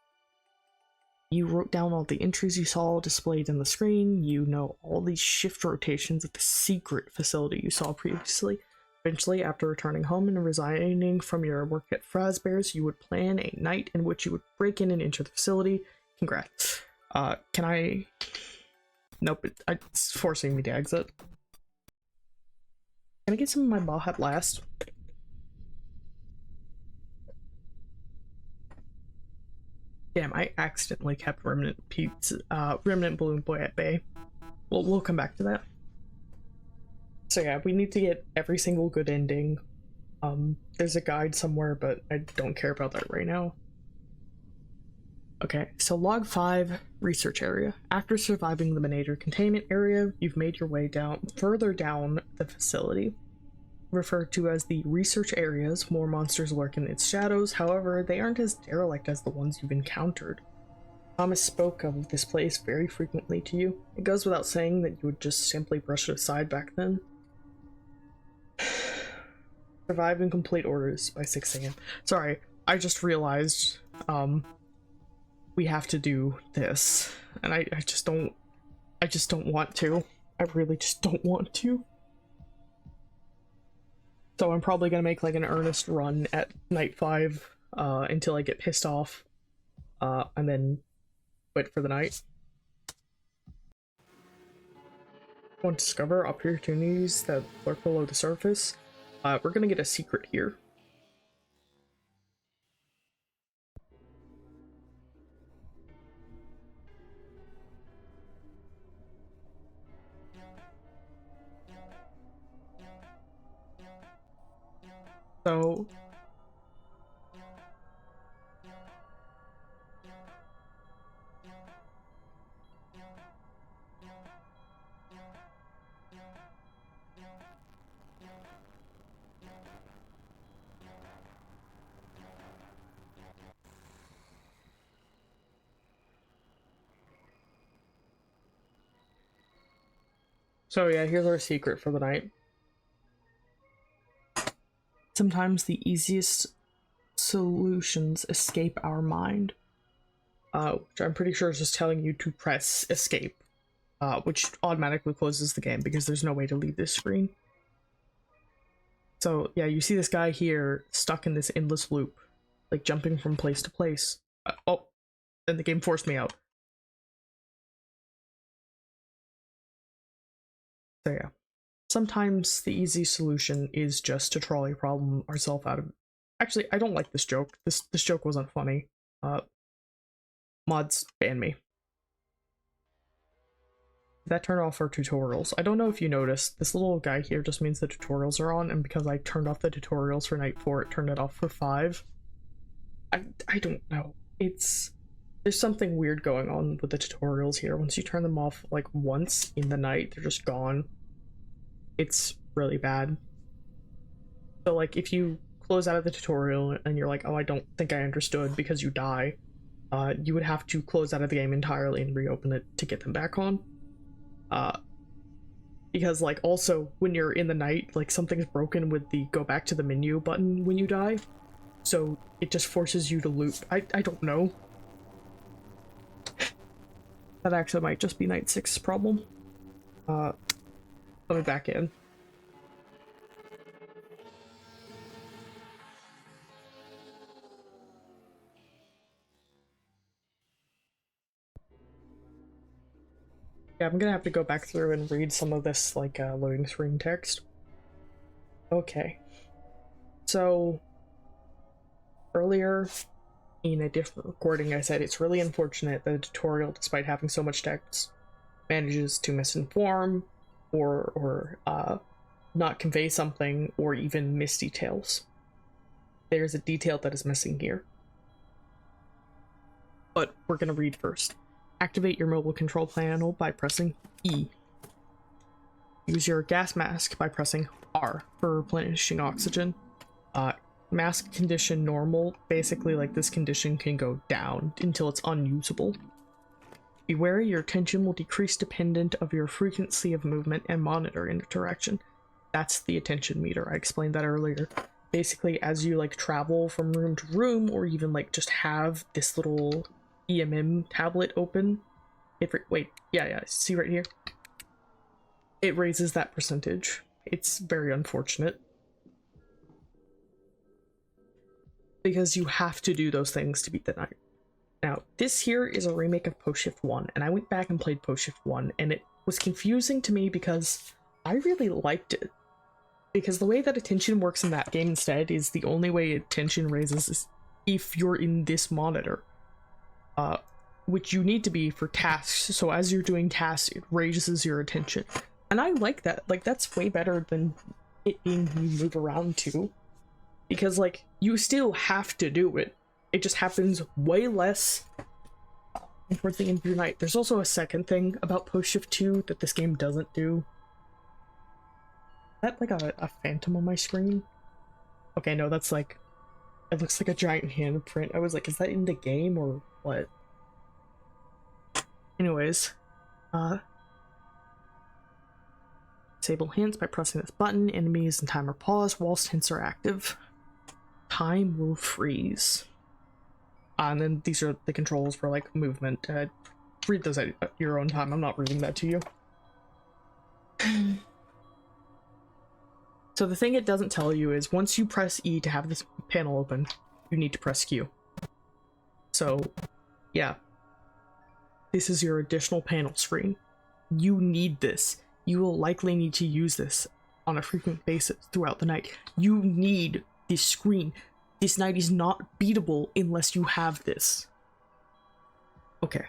You wrote down all the entries you saw displayed in the screen. You know all these shift rotations at the secret facility you saw previously. Eventually, after returning home and resigning from your work at Fazbear's, you would plan a night in which you would break in and enter the facility. Congrats. Can I... Nope, it's forcing me to exit. Can I get some of my Baja Blast? Damn, I accidentally kept Remnant Balloon Boy at bay. We'll come back to that. So yeah, we need to get every single good ending. There's a guide somewhere, but I don't care about that right now. Okay, so log 5, research area. After surviving the Manator containment area, you've made your way further down the facility. Referred to as the research areas, more monsters lurk in its shadows. However, they aren't as derelict as the ones you've encountered. Thomas spoke of this place very frequently to you. It goes without saying that you would just simply brush it aside back then. Survive and complete orders by 6 a.m. Sorry, I just realized we have to do this, and I just don't want to. I really just don't want to. So I'm probably gonna make like an earnest run at night 5 until I get pissed off, and then wait for the night. Want to discover opportunities that lurk below the surface? We're gonna get a secret here. So yeah, here's our secret for the night. Sometimes the easiest solutions escape our mind. Which I'm pretty sure is just telling you to press escape, which automatically closes the game because there's no way to leave this screen. So yeah, you see this guy here stuck in this endless loop, like jumping from place to place. Oh, then the game forced me out. So yeah, sometimes the easy solution is just to trolley problem ourselves out of it. Actually, I don't like this joke. This joke wasn't funny. Mods ban me. That turned off our tutorials. I don't know if you noticed, this little guy here just means the tutorials are on, and because I turned off the tutorials for night 4, it turned it off for 5. I don't know. There's something weird going on with the tutorials here. Once you turn them off like once in the night, they're just gone. It's really bad. So like if you close out of the tutorial and you're like, oh, I don't think I understood because you die, you would have to close out of the game entirely and reopen it to get them back on. Because like also when you're in the night, like something's broken with the go back to the menu button when you die, so it just forces you to loop. I don't know. That actually might just be night 6's problem. Let me back in. Yeah, I'm gonna have to go back through and read some of this, like, loading screen text. Okay. So, earlier in a different recording, I said it's really unfortunate that the tutorial, despite having so much text, manages to misinform or not convey something or even miss details. There's a detail that is missing here. But we're gonna read first. Activate your mobile control panel by pressing E. Use your gas mask by pressing R for replenishing oxygen. Mask condition normal. Basically, like, this condition can go down until it's unusable. Be wary, your attention will decrease dependent of your frequency of movement and monitor interaction. That's the attention meter. I explained that earlier. Basically, as you, like, travel from room to room, or even, like, just have this little EMM tablet open, see right here? It raises that percentage. It's very unfortunate, because you have to do those things to beat the night. Now, this here is a remake of Post Shift 1, and I went back and played Post Shift 1, and it was confusing to me because I really liked it. Because the way that attention works in that game instead is the only way attention raises is if you're in this monitor. Which you need to be for tasks, so as you're doing tasks, it raises your attention. And I like that. Like, that's way better than it being you move around too. Because, like, you still have to do it. It just happens way less towards the end of your night. There's also a second thing about Post Shift 2 that this game doesn't do. Is that like a phantom on my screen? Okay, no, that's like... It looks like a giant handprint. I was like, is that in the game or what? Anyways, disable hints by pressing this button. Enemies and timer pause whilst hints are active. Time will freeze. And then these are the controls for, like, movement. Read those at your own time. I'm not reading that to you. So the thing it doesn't tell you is once you press E to have this panel open, you need to press Q. So, yeah. This is your additional panel screen. You need this. You will likely need to use this on a frequent basis throughout the night. You need this screen. This night is not beatable unless you have this. Okay.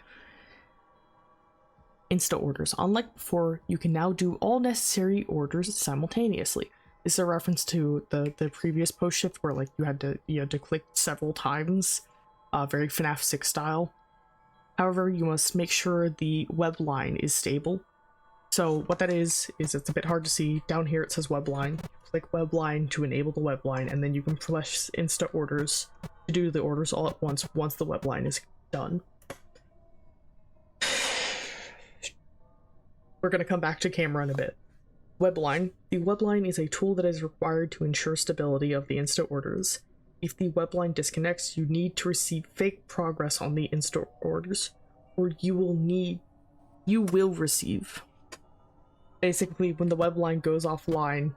Insta orders. Unlike before, you can now do all necessary orders simultaneously. This is a reference to the previous post shift where, like, you had to click several times, very FNAF 6 style. However, you must make sure the web line is stable. So what that is it's a bit hard to see. Down here it says web line. Click web line to enable the web line, and then you can press insta orders to do the orders all at once the web line is done. We're going to come back to camera in a bit. Webline. The webline is a tool that is required to ensure stability of the insta orders. If the webline disconnects, you need to receive fake progress on the insta orders, or you will receive. Basically, when the webline goes offline,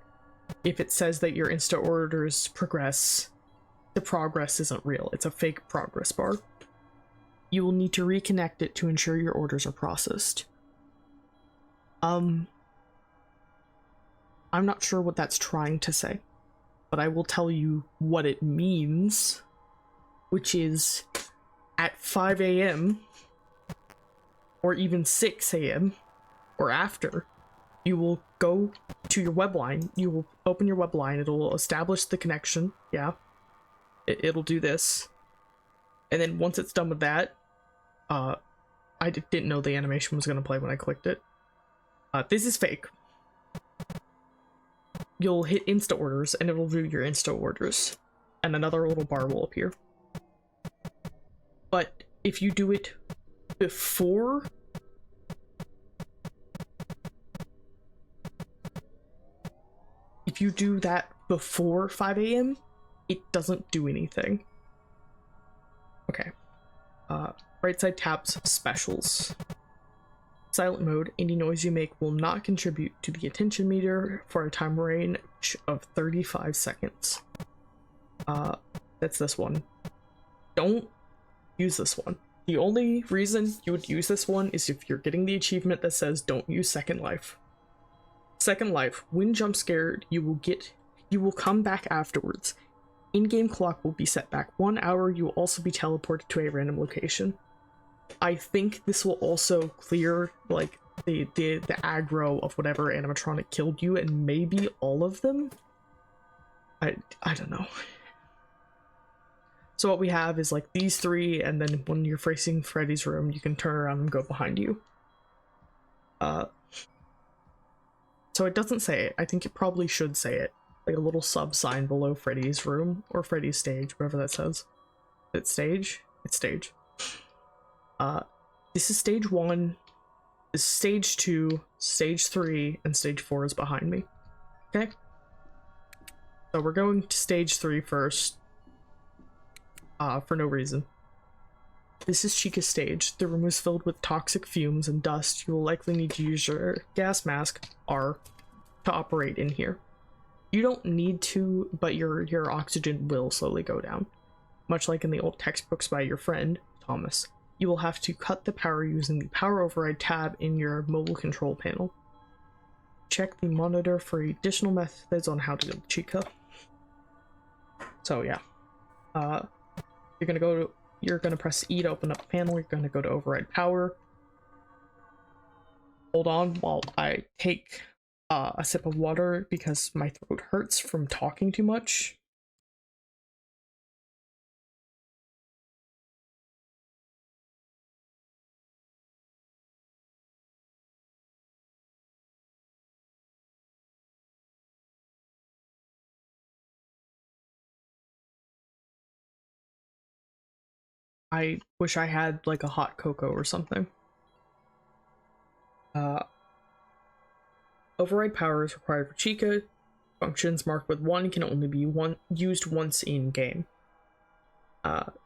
if it says that your insta orders progress, the progress isn't real. It's a fake progress bar. You will need to reconnect it to ensure your orders are processed. I'm not sure what that's trying to say, but I will tell you what it means, which is at 5 a.m. or even 6 a.m. or after, you will go to your webline, you will open your webline, it'll establish the connection, yeah, it'll do this, and then once it's done with that, I didn't know the animation was going to play when I clicked it. This is fake. You'll hit insta orders and it'll do your insta orders, and another little bar will appear. But if you do it before if you do that before 5 a.m., it doesn't do anything. Okay. Right side tabs, specials. Silent mode, any noise you make will not contribute to the attention meter for a time range of 35 seconds. That's this one. Don't use this one. The only reason you would use this one is if you're getting the achievement that says don't use Second Life. Second Life, when jump scared, you will come back afterwards. In-game clock will be set back 1 hour. You will also be teleported to a random location. I think this will also clear like the aggro of whatever animatronic killed you, and maybe all of them. I don't know. So what we have is like these three, and then when you're facing Freddy's room, you can turn around and go behind you. So it doesn't say it. I think it probably should say it. Like a little sub sign below Freddy's room, or Freddy's stage, whatever that says. It's stage? It's stage. This is stage 1, this is stage 2, stage 3, and stage 4 is behind me. Okay? So we're going to stage 3 first. For no reason. This is Chica's stage. The room is filled with toxic fumes and dust. You will likely need to use your gas mask, R, to operate in here. You don't need to, but your oxygen will slowly go down. Much like in the old textbooks by your friend, Thomas. You will have to cut the power using the power override tab in your mobile control panel. Check the monitor for additional methods on how to deal with Chica. So yeah. You're gonna press E to open up the panel. You're gonna go to override power. Hold on while I take a sip of water because my throat hurts from talking too much. I wish I had like a hot cocoa or something. Override power is required for Chica. Functions marked with 1 can only be used once in game.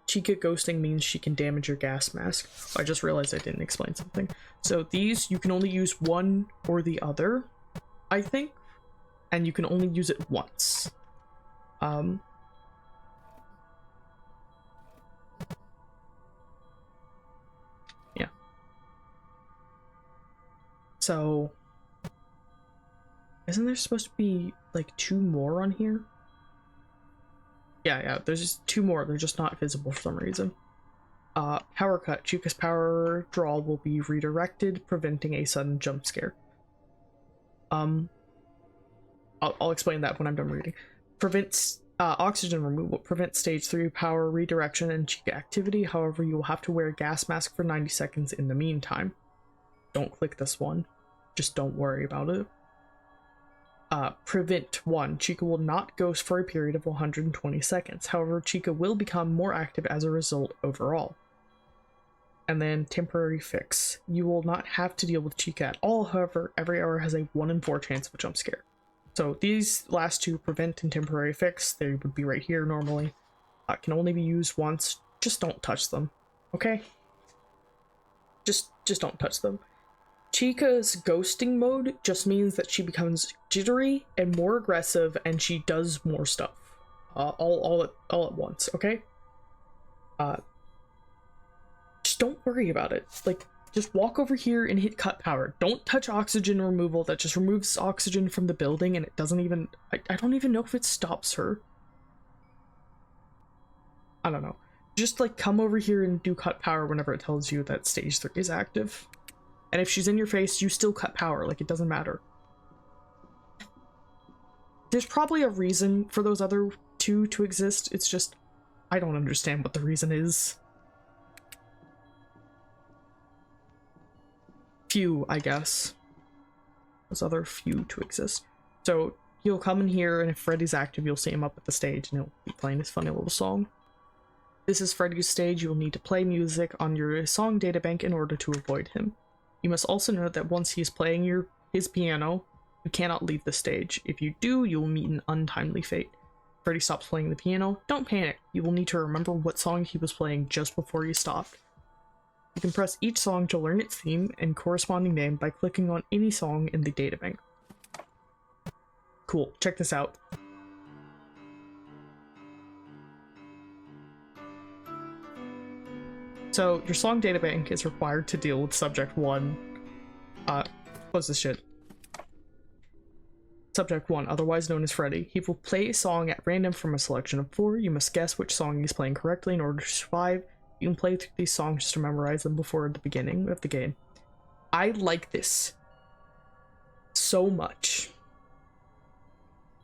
Chica ghosting means she can damage your gas mask. Oh, I just realized I didn't explain something. So these, you can only use one or the other, I think, and you can only use it once. Yeah. So, isn't there supposed to be like 2 more on here? Yeah, there's just 2 more. They're just not visible for some reason. Power cut. Chica's power draw will be redirected, preventing a sudden jump scare. I'll explain that when I'm done reading. Prevents oxygen removal. Prevents stage 3 power redirection and Chica activity. However, you will have to wear a gas mask for 90 seconds in the meantime. Don't click this one. Just don't worry about it. Prevent 1. Chica will not ghost for a period of 120 seconds. However, Chica will become more active as a result overall. And then temporary fix. You will not have to deal with Chica at all. However, every hour has a 1 in 4 chance of a jump scare. So these last 2, prevent and temporary fix, they would be right here normally. Can only be used once. Just don't touch them. Okay? Just don't touch them. Chica's ghosting mode just means that she becomes jittery and more aggressive, and she does more stuff, all at once. Okay. Just don't worry about it. Like, just walk over here and hit cut power. Don't touch oxygen removal. That just removes oxygen from the building, and it doesn't even. I don't even know if it stops her. I don't know. Just like come over here and do cut power whenever it tells you that stage 3 is active. And if she's in your face, you still cut power, like it doesn't matter. There's probably a reason for those other 2 to exist, it's just, I don't understand what the reason is. Few, I guess. Those other few to exist. So, you'll come in here, and if Freddy's active, you'll see him up at the stage, and he'll be playing his funny little song. This is Freddy's stage. You will need to play music on your song databank in order to avoid him. You must also note that once he is playing his piano, you cannot leave the stage. If you do, you will meet an untimely fate. If Freddy stops playing the piano, don't panic. You will need to remember what song he was playing just before you stopped. You can press each song to learn its theme and corresponding name by clicking on any song in the databank. Cool, check this out. So your song databank is required to deal with subject 1. Close this shit. Subject 1, otherwise known as Freddy. He will play a song at random from a selection of 4. You must guess which song he's playing correctly in order to survive. You can play through these songs just to memorize them before the beginning of the game. I like this so much.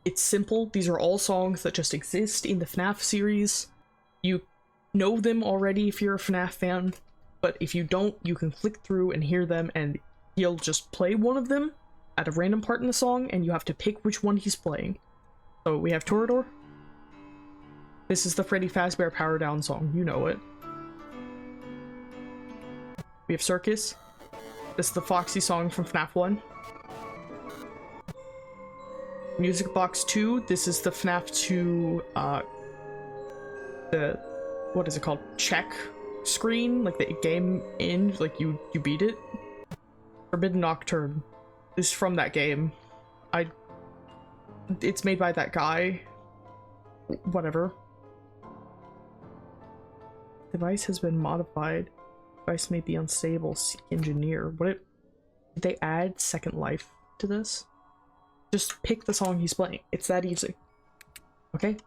It's simple. These are all songs that just exist in the FNAF series. You know them already if you're a FNAF fan, but if you don't, you can click through and hear them, and he'll just play one of them at a random part in the song, and you have to pick which one he's playing. So we have Torador. This is the Freddy Fazbear Power Down song. You know it. We have Circus. This is the Foxy song from FNAF 1. Music Box 2. This is the FNAF 2, what is it called? Check screen? Like the game end, like you beat it. Forbidden Nocturne. This is from that game. It's made by that guy. Whatever. Device has been modified. Device may be unstable. Seek engineer. Did they add Second Life to this? Just pick the song he's playing. It's that easy. Okay?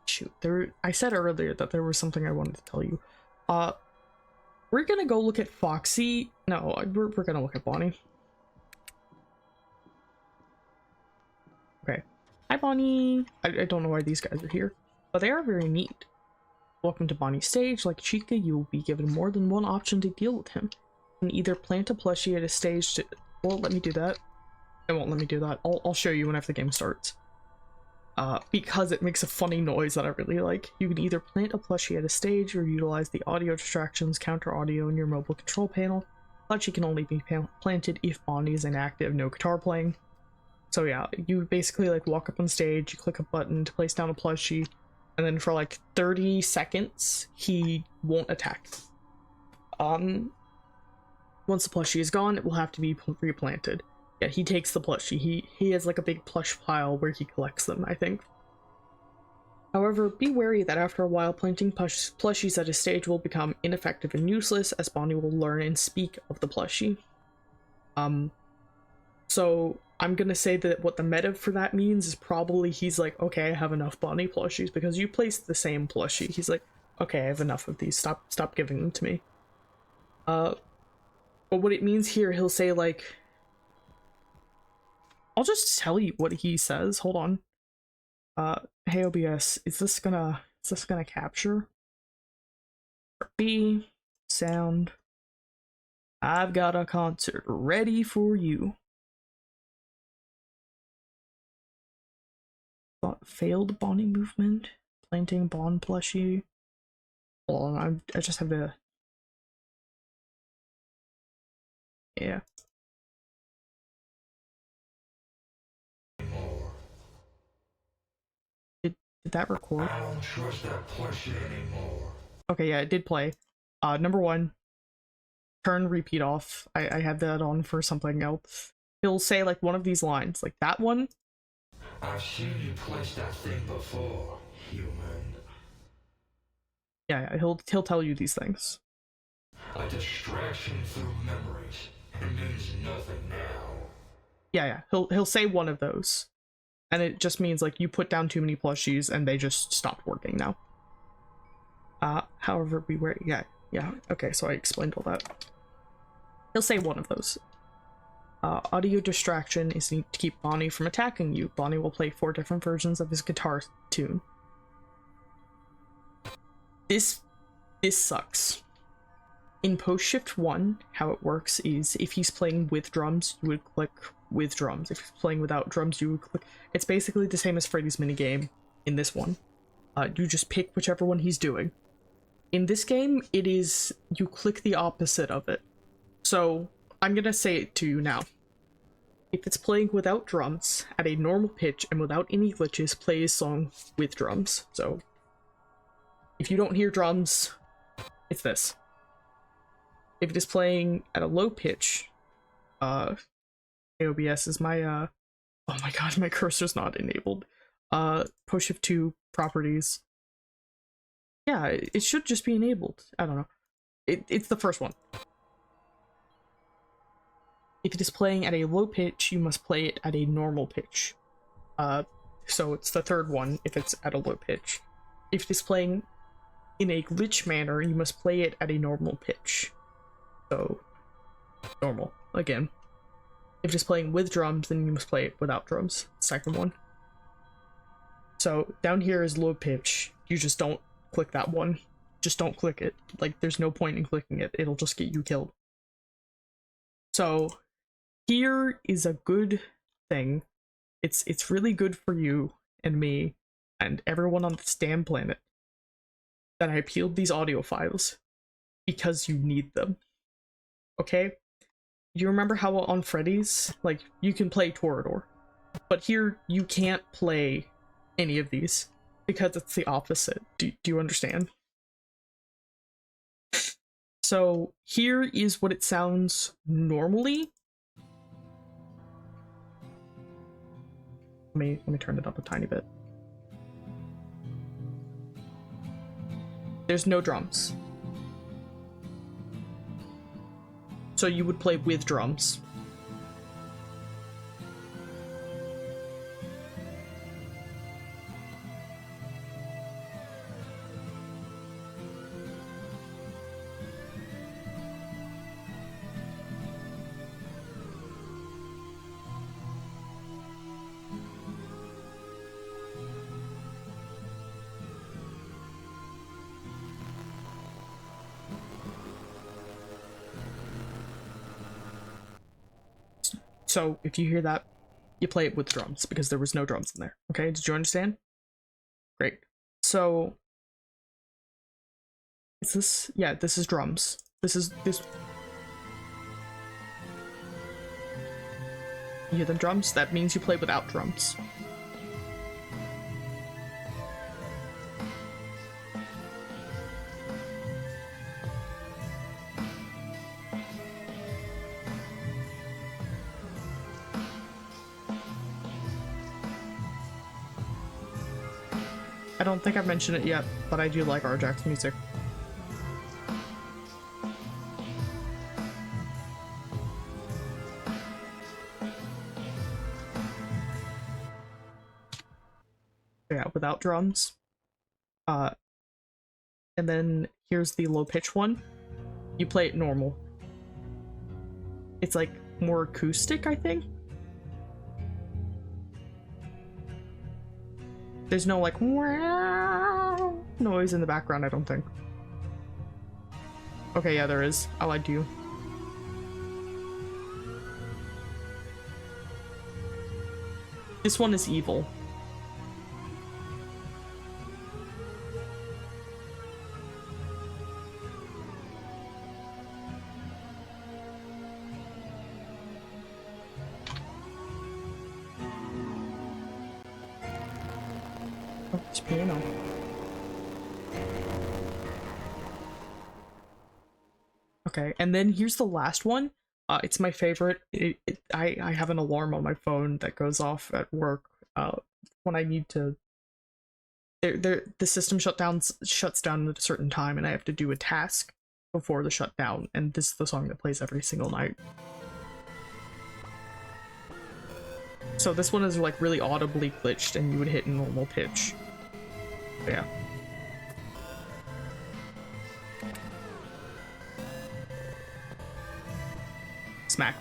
Shoot. I said earlier that there was something I wanted to tell you. We're gonna go look at Foxy. No, we're gonna look at Bonnie. Okay. Hi, Bonnie. I don't know why these guys are here, but they are very neat. Welcome to Bonnie's stage. Like Chica, you will be given more than one option to deal with him. You can either plant a plushie at a stage to... Well, let me do that. It won't let me do that. I'll show you whenever the game starts. Because it makes a funny noise that I really like. You can either plant a plushie at a stage or utilize the audio distractions counter audio in your mobile control panel. Plushie can only be planted if Bonnie is inactive, no guitar playing. So yeah, you basically like walk up on stage, you click a button to place down a plushie, and then for like 30 seconds, he won't attack. Once the plushie is gone, it will have to be replanted. Yeah, he takes the plushie. He has like a big plush pile where he collects them, I think. However, be wary that after a while, planting plushies at a stage will become ineffective and useless, as Bonnie will learn and speak of the plushie. So I'm gonna say that what the meta for that means is probably he's like, okay, I have enough Bonnie plushies, because you placed the same plushie. He's like, okay, I have enough of these. Stop giving them to me. But what it means here, he'll say like, I'll just tell you what he says. Hold on. Hey OBS, is this gonna capture? B sound. I've got a concert ready for you. Failed Bonnie movement. Planting Bond plushie. Hold on, I just have to. Yeah. Did that record? I don't trust that plushie anymore. Okay, yeah, it did play. Number 1, turn repeat off. I had that on for something else. He'll say like one of these lines, like that one. I've seen you place that thing before, human. Yeah, he'll tell you these things. A distraction through memories. It means nothing now. Yeah, he'll say one of those. And it just means like you put down too many plushies and they just stopped working now. However, beware. Yeah, okay, so I explained all that. He'll say one of those. Audio distraction is to keep Bonnie from attacking you. Bonnie will play 4 different versions of his guitar tune. This sucks. In post shift 1, how it works is if he's playing with drums, you would click with drums. If he's playing without drums, you would click. It's basically the same as Freddy's minigame in this one. You just pick whichever one he's doing. In this game, it is you click the opposite of it. So I'm gonna say it to you now. If it's playing without drums, at a normal pitch and without any glitches, play his song with drums. So if you don't hear drums, it's this. If it is playing at a low pitch, AOBS is my, oh my god, my cursor's not enabled. Push shift 2, properties. Yeah, it should just be enabled. I don't know. It's the first one. If it is playing at a low pitch, you must play it at a normal pitch. So it's the third one if it's at a low pitch. If it is playing in a glitch manner, you must play it at a normal pitch. So, normal, again. If it is playing with drums, then you must play it without drums. Second one. So, down here is low pitch. You just don't click that one. Just don't click it. Like, there's no point in clicking it. It'll just get you killed. So, here is a good thing. It's really good for you and me and everyone on this damn planet that I peeled these audio files because you need them. Okay? You remember how on Freddy's, like, you can play Torador, but here you can't play any of these because it's the opposite. Do you understand? So here is what it sounds normally. Let me turn it up a tiny bit. There's no drums. So you would play with drums. So if you hear that, you play it with drums because there was no drums in there. Okay, did you understand? Great. So is this? Yeah, this is drums. This. You hear them drums? That means you play without drums. I don't think I've mentioned it yet, but I do like Arjack's music. Yeah, without drums. And then here's the low pitch one. You play it normal. It's like more acoustic, I think. There's no like noise in the background, I don't think. Okay, yeah, there is. I lied to you. This one is evil. Oh, it's piano. Okay, and then here's the last one. It's my favorite. I have an alarm on my phone that goes off at work when I need to. The system shuts down at a certain time, and I have to do a task before the shutdown. And this is the song that plays every single night. So this one is like really audibly glitched, and you would hit normal pitch. But yeah. Smack.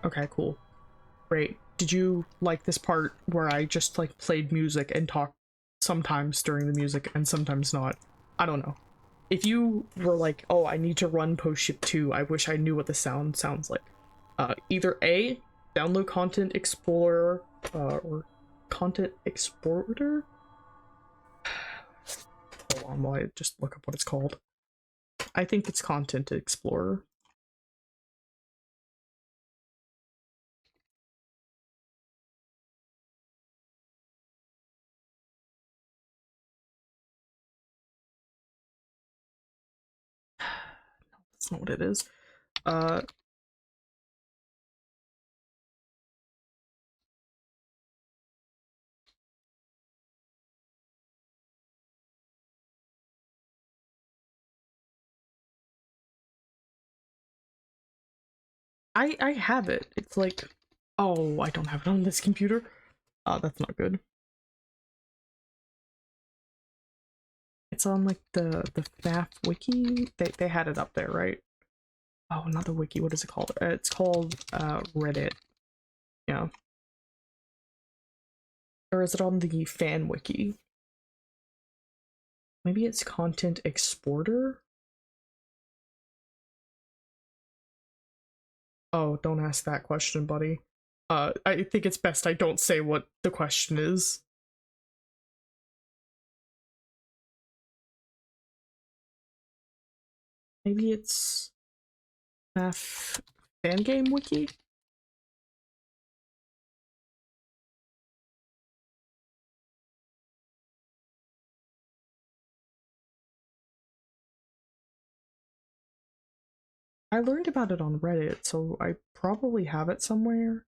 Okay, cool. Great. Did you like this part where I just like played music and talked sometimes during the music and sometimes not? I don't know. If you were like, oh, I need to run post ship 2, I wish I knew what the sounds like. Either A, download Content Explorer, or Content Exporter? Hold on while I just look up what it's called. I think it's Content Explorer. not what it is. Uh, I have it. It's like, oh, I don't have it on this computer. That's not good. It's on like the FNAF wiki. They had it up there, right? Oh, not the wiki. What is it called? It's called Reddit. Yeah. Or is it on the fan wiki? Maybe it's content exporter? Oh, don't ask that question, buddy. I think it's best I don't say what the question is. Maybe it's FNAF fan game wiki? I learned about it on Reddit, so I probably have it somewhere.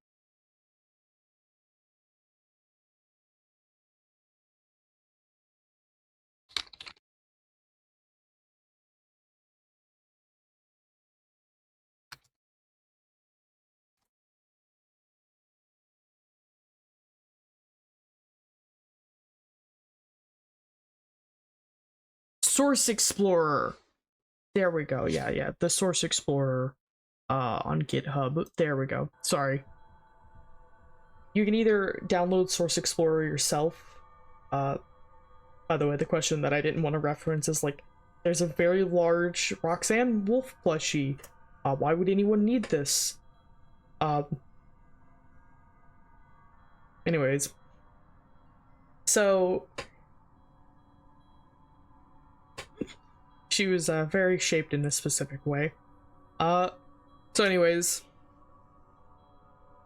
Source Explorer! There we go, yeah, the Source Explorer on GitHub. There we go. Sorry. You can either download Source Explorer yourself. By the way, the question that I didn't want to reference is like, there's a very large Roxanne Wolf plushie. Why would anyone need this? Anyways. So, she was very shaped in a specific way. So anyways,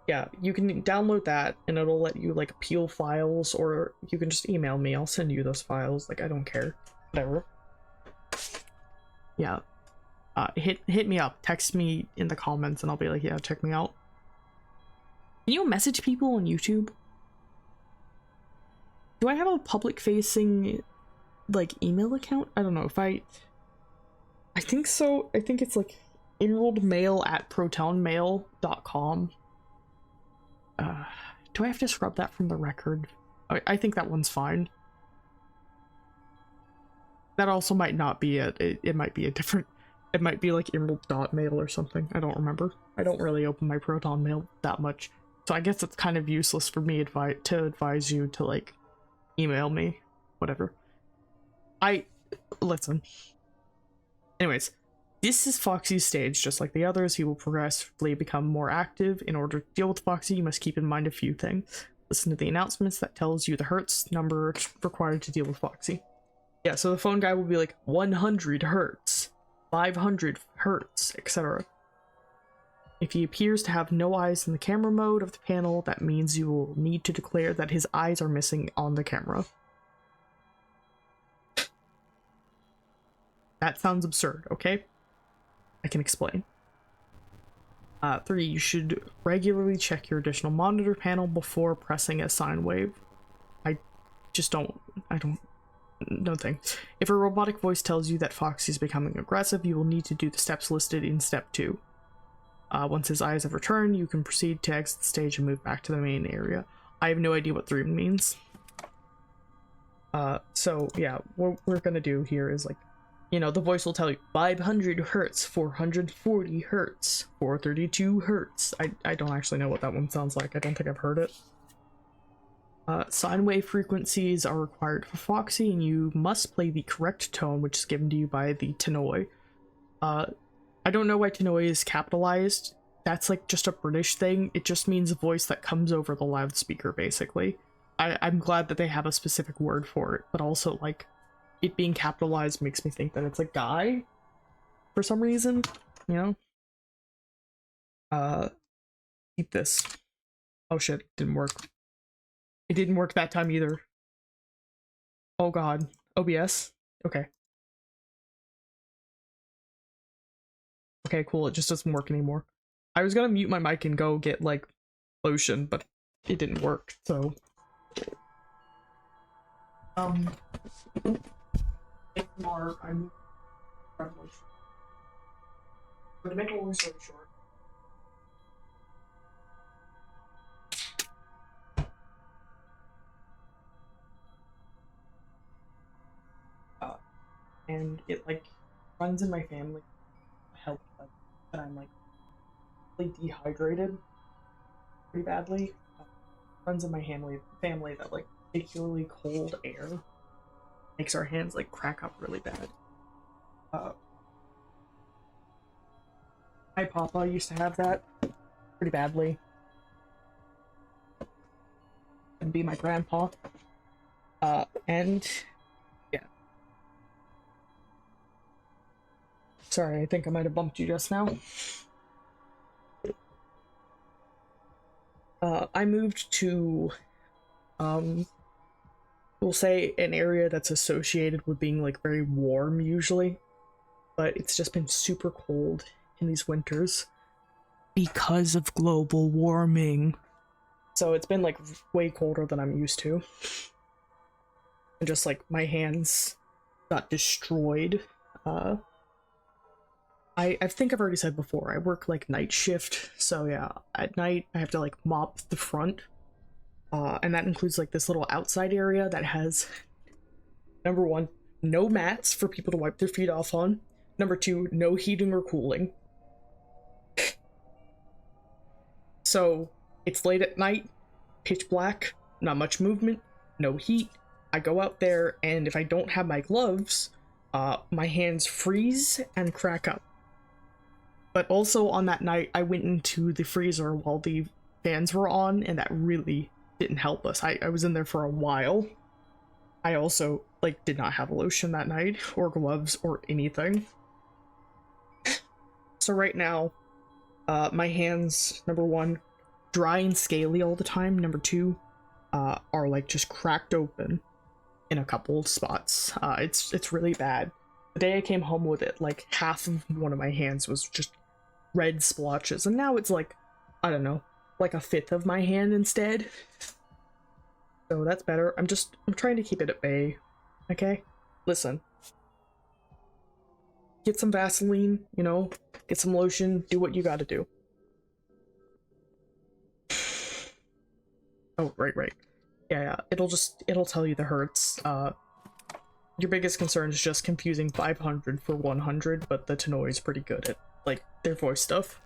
yeah, you can download that and it'll let you like peel files, or you can just email me. I'll send you those files. Like, I don't care. Whatever. Yeah. Hit me up. Text me in the comments and I'll be like, yeah, check me out. Can you message people on YouTube? Do I have a public facing like email account? I don't know if I think so. I think it's like emeraldmail@protonmail.com. Do I have to scrub that from the record? I think that one's fine. That also might not be it. It might be a different, it might be like emerald.mail or something. I don't remember. I don't really open my Proton Mail that much. So I guess it's kind of useless for me to advise you to like email me. Whatever. Listen. Anyways, this is Foxy's stage. Just like the others, he will progressively become more active. In order to deal with Foxy, you must keep in mind a few things. Listen to the announcements that tells you the hertz number required to deal with Foxy. Yeah, so the phone guy will be like 100 hertz, 500 hertz, etc. If he appears to have no eyes in the camera mode of the panel, that means you will need to declare that his eyes are missing on the camera. That sounds absurd, okay? I can explain. 3, you should regularly check your additional monitor panel before pressing a sine wave. I don't, no thing. If a robotic voice tells you that Foxy is becoming aggressive, you will need to do the steps listed in step 2. Once his eyes have returned, you can proceed to exit the stage and move back to the main area. I have no idea what 3 means. So yeah, what we're gonna do here is like, you know, the voice will tell you 500 hertz, 440 hertz, 432 hertz. I don't actually know what that one sounds like. I don't think I've heard it. Sine wave frequencies are required for Foxy, and you must play the correct tone, which is given to you by the tannoy. I don't know why tannoy is capitalized. That's like just a British thing. It just means a voice that comes over the loudspeaker, basically. I'm glad that they have a specific word for it, but also like it being capitalized makes me think that it's a guy for some reason, you know? Keep this. Oh shit, it didn't work. It didn't work that time either. Oh god. OBS? Okay. Okay, cool. It just doesn't work anymore. I was gonna mute my mic and go get, like, lotion, but it didn't work, so... I'm... But to make a long story short... and it, like, runs in my family. Help, like, that I'm, like, really dehydrated pretty badly. Runs in my family that, like, particularly cold air makes our hands, like, crack up really bad. My papa used to have that pretty badly. And be my grandpa. And yeah. Sorry, I think I might have bumped you just now. I moved to, we'll say an area that's associated with being, like, very warm usually, but it's just been super cold in these winters because of global warming. So it's been, like, way colder than I'm used to. And just, like, my hands got destroyed. I think I've already said before, I work, like, night shift, so yeah, at night I have to, like, mop the front, and that includes, like, this little outside area that has, number one, no mats for people to wipe their feet off on, number two, no heating or cooling. So, it's late at night, pitch black, not much movement, no heat. I go out there, and if I don't have my gloves, my hands freeze and crack up. But also on that night, I went into the freezer while the fans were on, and that really didn't help us. I was in there for a while. I also, like, did not have lotion that night, or gloves, or anything. So right now, my hands, number one, dry and scaly all the time. Number two, are, like, just cracked open in a couple spots. It's really bad. The day I came home with it, like, half of one of my hands was just red splotches, and now it's, like, I don't know, like a fifth of my hand instead. So that's better. I'm trying to keep it at bay. Okay? Listen. Get some Vaseline, you know, get some lotion, do what you gotta do. Oh, right. Yeah, it'll tell you the hertz. Your biggest concern is just confusing 500 for 100, but the Tannoy is pretty good at, like, their voice stuff.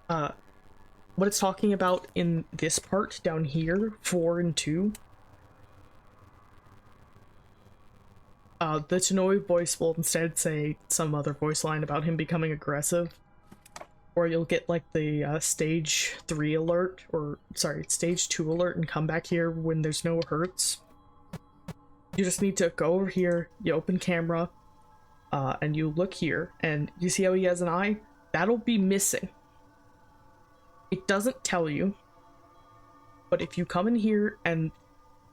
What it's talking about in this part down here, 4 and 2, the Tannoy voice will instead say some other voice line about him becoming aggressive, or you'll get, like, the stage 3 alert, or sorry, stage 2 alert, and come back here when there's no hertz. You just need to go over here, you open camera, and you look here, and you see how he has an eye? That'll be missing. It doesn't tell you, but if you come in here and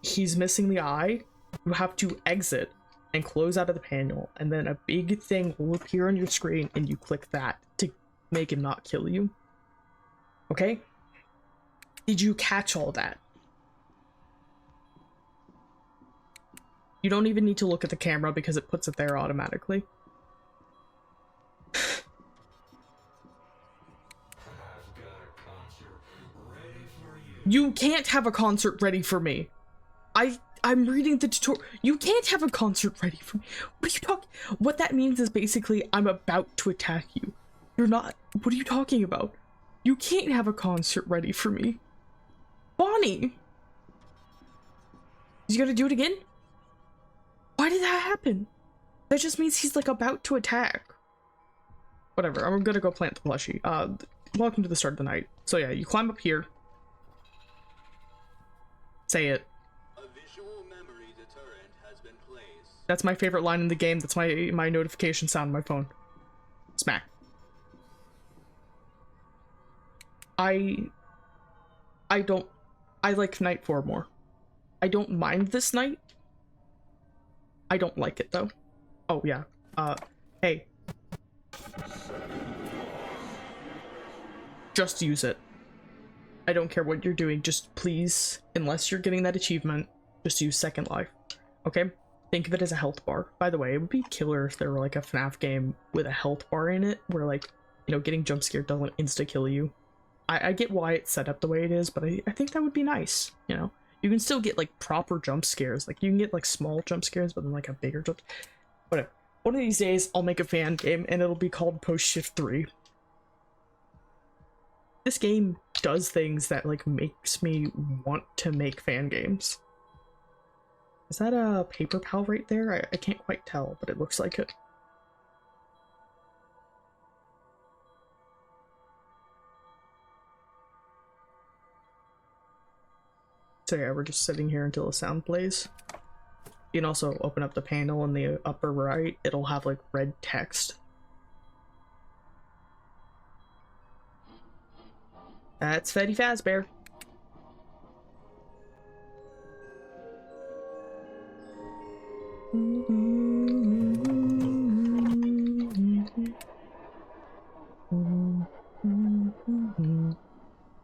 he's missing the eye, you have to exit and close out of the panel, and then a big thing will appear on your screen, and you click that to make him not kill you. Okay? Did you catch all that? You don't even need to look at the camera because it puts it there automatically. You can't have a concert ready for me. I'm reading the tutorial. You can't have a concert ready for me. What are you talking? What that means is basically I'm about to attack you. You're not. What are you talking about? You can't have a concert ready for me. Bonnie! He's gonna do it again? Why did that happen? That just means he's, like, about to attack. Whatever, I'm gonna go plant the plushie. Welcome to the start of the night. So yeah, you climb up here. Say it. A visual memory deterrent has been placed. That's my favorite line in the game. That's my notification sound on my phone. Smack. I like night 4 more. I don't mind this night. I don't like it though. Oh yeah. Hey. Just use it. I don't care what you're doing, just please, unless you're getting that achievement, just use Second Life. Okay? Think of it as a health bar. By the way, it would be killer if there were like a FNAF game with a health bar in it, where like, you know, getting jump scared doesn't insta-kill you. I get why it's set up the way it is, but I think that would be nice, you know? You can still get like proper jump scares. Like you can get like small jump scares, but then like a bigger jump. Whatever. One of these days, I'll make a fan game, and it'll be called Post Shift 3. This game does things that like makes me want to make fan games. Is that a paper pal right there? I can't quite tell, but it looks like it. So yeah, we're just sitting here until the sound plays. You can also open up the panel in the upper right. It'll have like red text. That's Freddy Fazbear.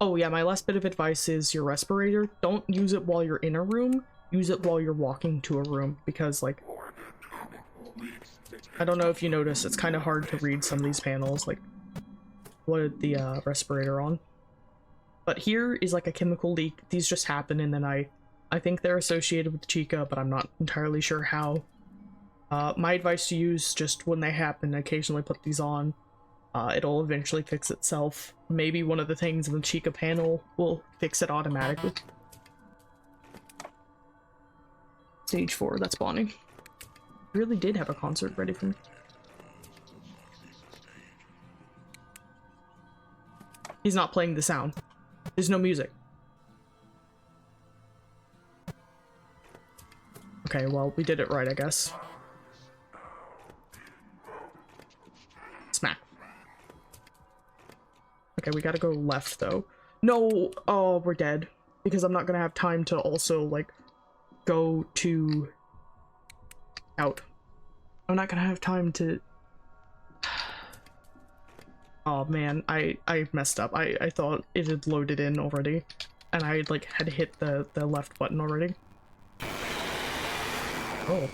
Oh yeah, my last bit of advice is your respirator. Don't use it while you're in a room. Use it while you're walking to a room, because like, I don't know if you notice, it's kind of hard to read some of these panels, like what the respirator on. But here is like a chemical leak. These just happen, and then I think they're associated with Chica, but I'm not entirely sure how. My advice to use, just when they happen, occasionally put these on. It'll eventually fix itself. Maybe one of the things in the Chica panel will fix it automatically. Stage 4, that's Bonnie. Really did have a concert ready for me. He's not playing the sound. There's no music. Okay, well, we did it right, I guess. Smack. Okay, we gotta go left, though. No! Oh, we're dead. Because I'm not gonna have time to also, like, go to... out. I'm not gonna have time to... Oh man, I messed up. I thought it had loaded in already. And I, like, had hit the left button already. Oh.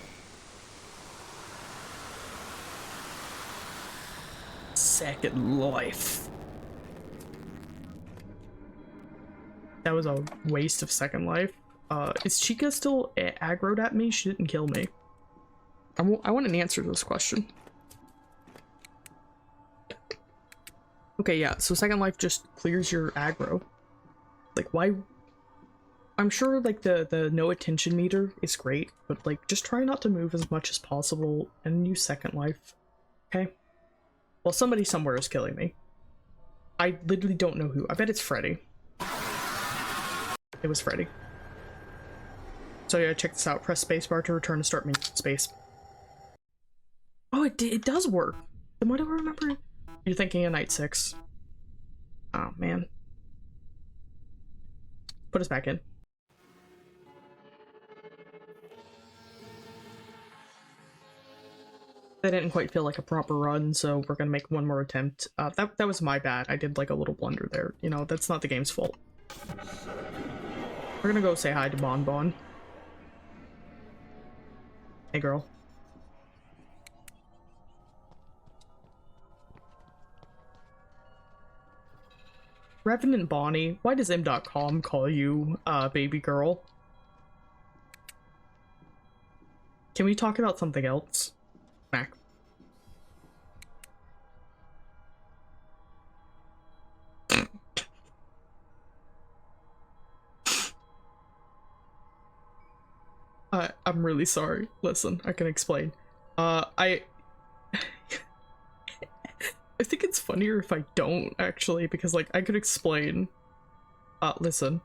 Second Life. That was a waste of Second Life. Is Chica still aggroed at me? She didn't kill me. I want an answer to this question. Okay, yeah, so Second Life just clears your aggro. Like, why? I'm sure, like, the no attention meter is great, but, like, just try not to move as much as possible and use Second Life. Okay? Well, somebody somewhere is killing me. I literally don't know who. I bet it's Freddy. It was Freddy. So yeah, check this out. Press spacebar to return to start menu. Space. Oh, it does work. Then why do I remember? You're thinking of Night 6. Oh, man. Put us back in. That didn't quite feel like a proper run, so we're gonna make one more attempt. That was my bad. I did like a little blunder there. You know, that's not the game's fault. We're gonna go say hi to Bon Bon. Hey, girl. Revenant Bonnie, why does M.com call you, baby girl? Can we talk about something else? Mac. I'm really sorry. Listen, I can explain. I think it's funnier if I don't, actually, because, like, I could explain. Listen.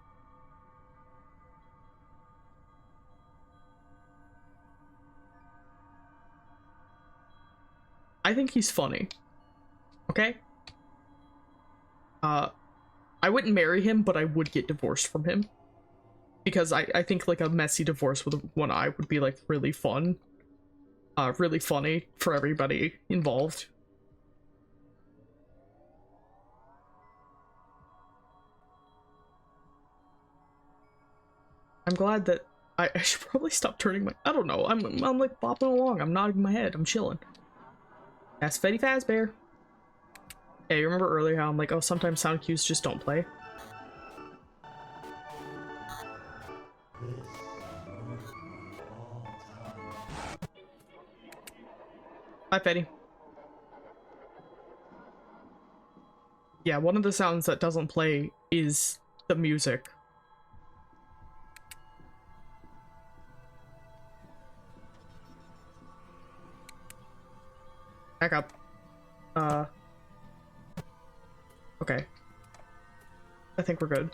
I think he's funny. Okay? I wouldn't marry him, but I would get divorced from him. Because I think, like, a messy divorce with one eye would be, like, really fun. Really funny for everybody involved. I'm glad that I should probably stop turning my. I don't know. I'm like bopping along. I'm nodding my head. I'm chilling. That's Fetty Fazbear. Hey, you remember earlier how I'm like, oh, sometimes sound cues just don't play? Hi, Fetty. Yeah, one of the sounds that doesn't play is the music. Back up. Okay. I think we're good.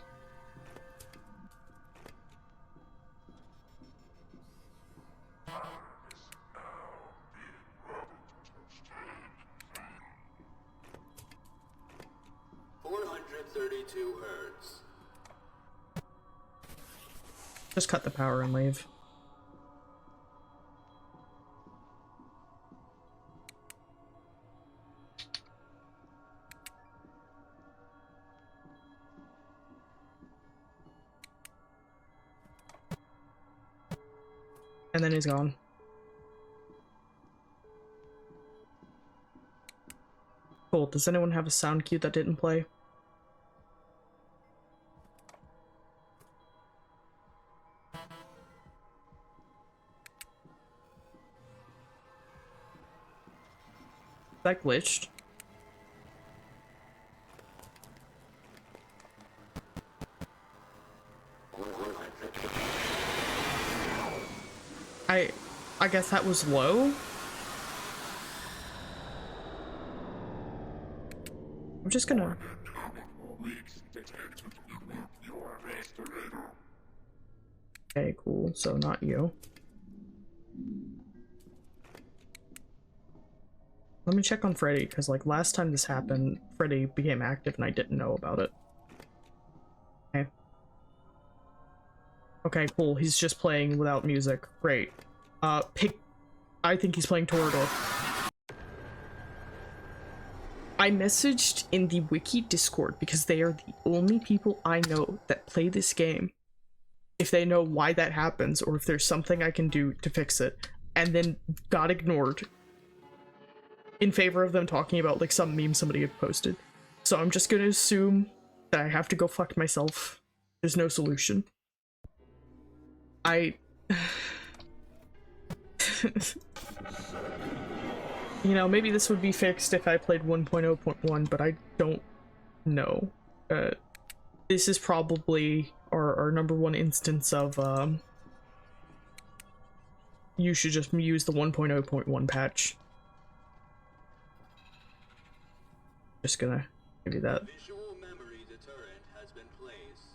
Hertz. Just cut the power and leave. And then he's gone. Cool. Does anyone have a sound cue that didn't play? That glitched. I guess that was low? I'm just gonna... Okay, cool. So not you. Let me check on Freddy, because like last time this happened, Freddy became active and I didn't know about it. Okay. Okay, cool. He's just playing without music. Great. I think he's playing Torador. I messaged in the wiki Discord because they are the only people I know that play this game. If they know why that happens or if there's something I can do to fix it, and then got ignored in favor of them talking about like some meme somebody had posted. So I'm just gonna assume that I have to go fuck myself. There's no solution. You know, maybe this would be fixed if I played 1.0.1, but I don't know. This is probably our number one instance of, you should just use the 1.0.1 patch. Just gonna give you that.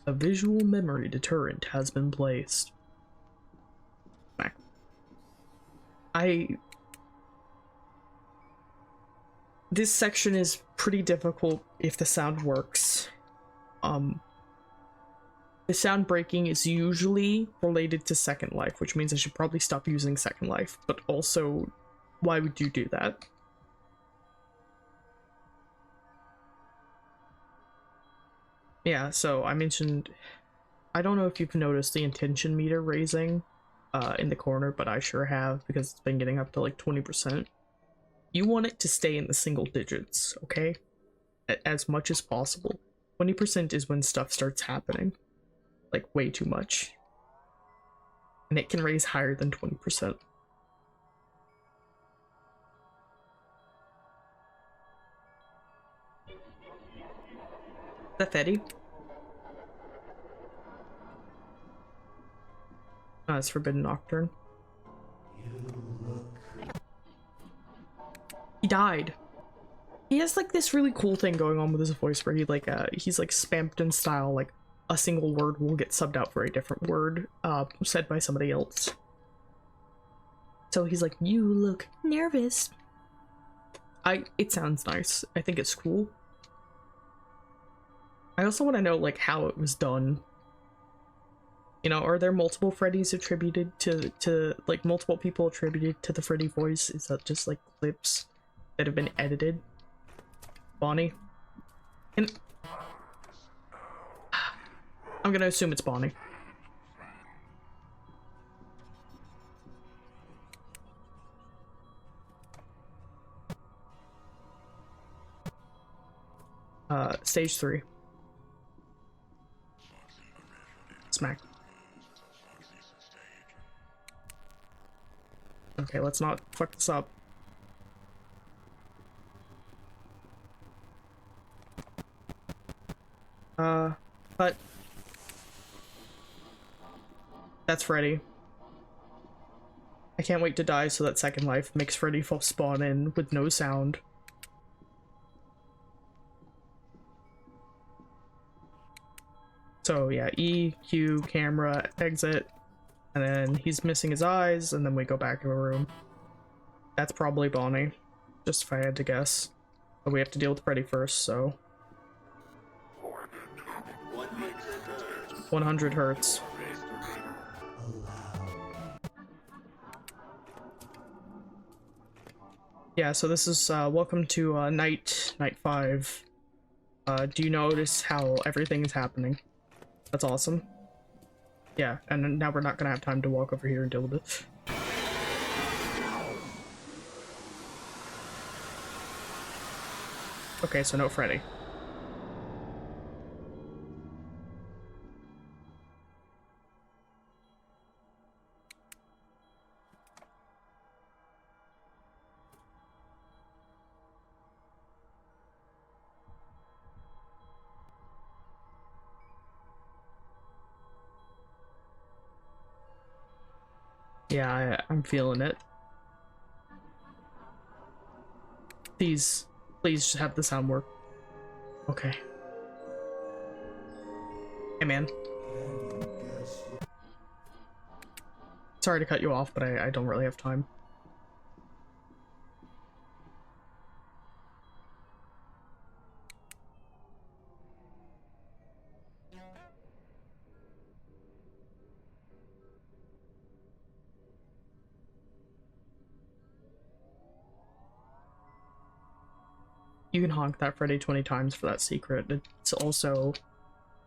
A visual memory deterrent has been placed. This section is pretty difficult if the sound works. The sound breaking is usually related to Second Life, which means I should probably stop using Second Life, but also, why would you do that? Yeah, so I mentioned, I don't know if you've noticed the intention meter raising in the corner, but I sure have, because it's been getting up to like 20%. You want it to stay in the single digits, okay? As much as possible. 20% is when stuff starts happening. Like, way too much. And it can raise higher than 20%. Is that Fetty? Oh, it's Forbidden Nocturne. He died. He has like this really cool thing going on with his voice where he like he's like spamped in style, like a single word will get subbed out for a different word said by somebody else. So he's like, you look nervous. It sounds nice. I think it's cool. I also want to know like how it was done. You know, are there multiple Freddys attributed to like multiple people attributed to the Freddy voice? Is that just like clips that have been edited? Bonnie? And I'm gonna assume it's Bonnie. stage 3. Smack. Okay, let's not fuck this up. But that's Freddy. I can't wait to die so that Second Life makes Freddy full spawn in with no sound. So yeah, E, Q, camera, exit, and then he's missing his eyes, and then we go back to a room. That's probably Bonnie, just if I had to guess. But we have to deal with Freddy first, so... 100 hertz. Yeah, so this is, welcome to, night 5. Do you notice how everything is happening? That's awesome. Yeah, and now we're not gonna have time to walk over here and deal with it. Okay, so no Freddy. Yeah, I'm feeling it. Please just have the sound work. Okay. Hey, man. Sorry to cut you off, but I don't really have time. You can honk that Freddy 20 times for that secret. It's also